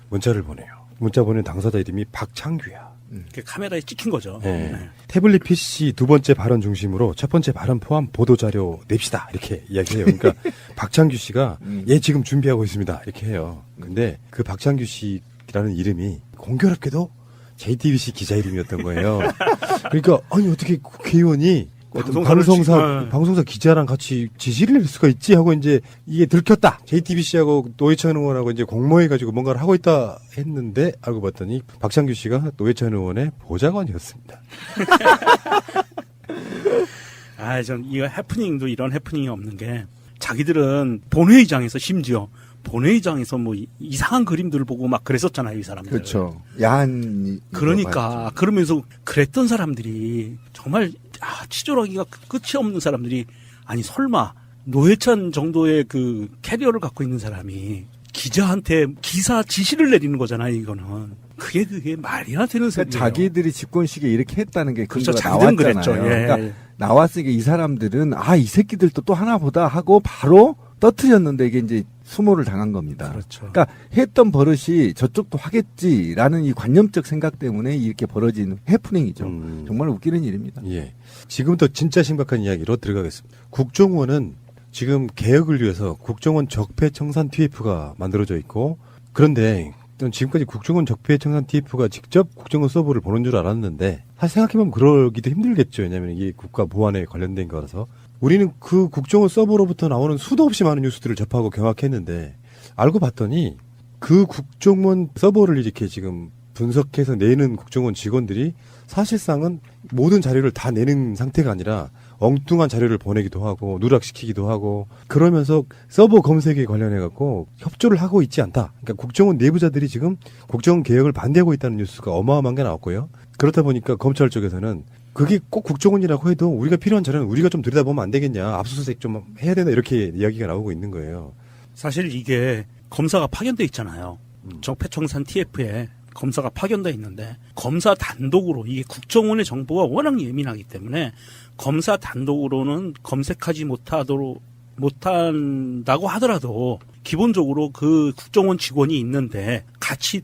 문자를 보내요. 문자 보낸 당사자 이름이 박창규야. 그 카메라에 찍힌 거죠. 네. 네. 태블릿 PC 두 번째 발언 중심으로 첫 번째 발언 포함 보도자료 냅시다. 이렇게 이야기해요. 그러니까 박창규 씨가 예 지금 준비하고 있습니다. 이렇게 해요. 근데 그 박창규 씨라는 이름이 공교롭게도 JTBC 기자 이름이었던 거예요. 그러니까 아니 어떻게 국회의원이 어떤 방송사 기자랑 같이 지시를 낼 수가 있지 하고 이제 이게 들켰다. JTBC하고 노회찬 의원하고 이제 공모해가지고 뭔가를 하고 있다 했는데 알고 봤더니 박창규 씨가 노회찬 의원의 보좌관이었습니다. 전 이 해프닝도 이런 해프닝이 없는 게 자기들은 본회의장에서 심지어 본회의장에서 뭐 이상한 그림들을 보고 막 그랬었잖아요, 이 사람들. 그렇죠. 야한. 그러니까 그러면서 그랬던 사람들이 정말 치졸하기가 끝이 없는 사람들이 아니 설마 노회찬 정도의 그 캐리어를 갖고 있는 사람이 기자한테 기사 지시를 내리는 거잖아요, 이거는. 그게 말이나 되는 소리예요. 그러니까 자기들이 집권 시기에 이렇게 했다는 게 그렇죠. 근거가 자기들은 나왔잖아요. 그랬죠. 예. 그러니까 나왔으니까 이 사람들은 이 새끼들도 또 하나 보다 하고 바로 떠트렸는데 이게 이제 수모를 당한 겁니다. 그렇죠. 그러니까 했던 버릇이 저쪽도 하겠지라는 이 관념적 생각 때문에 이렇게 벌어진 해프닝이죠. 정말 웃기는 일입니다. 예. 지금부터 진짜 심각한 이야기로 들어가겠습니다. 국정원은 지금 개혁을 위해서 국정원 적폐청산 TF가 만들어져 있고 그런데 지금까지 국정원 적폐청산 TF가 직접 국정원 서버를 보는 줄 알았는데 사실 생각해보면 그러기도 힘들겠죠. 왜냐하면 이게 국가 보안에 관련된 거라서. 우리는 그 국정원 서버로부터 나오는 수도 없이 많은 뉴스들을 접하고 경악했는데 알고 봤더니 그 국정원 서버를 이렇게 지금 분석해서 내는 국정원 직원들이 사실상은 모든 자료를 다 내는 상태가 아니라 엉뚱한 자료를 보내기도 하고 누락시키기도 하고 그러면서 서버 검색에 관련해갖고 협조를 하고 있지 않다. 그러니까 국정원 내부자들이 지금 국정원 개혁을 반대하고 있다는 뉴스가 어마어마한 게 나왔고요. 그렇다 보니까 검찰 쪽에서는 그게 꼭 국정원이라고 해도 우리가 필요한 자료는 우리가 좀 들여다보면 안 되겠냐. 압수수색 좀 해야 되나 이렇게 이야기가 나오고 있는 거예요. 사실 이게 검사가 파견돼 있잖아요. 적폐청산 TF에 검사가 파견돼 있는데 검사 단독으로 이게 국정원의 정보가 워낙 예민하기 때문에 검사 단독으로는 검색하지 못한다고 하더라도 기본적으로 그 국정원 직원이 있는데 같이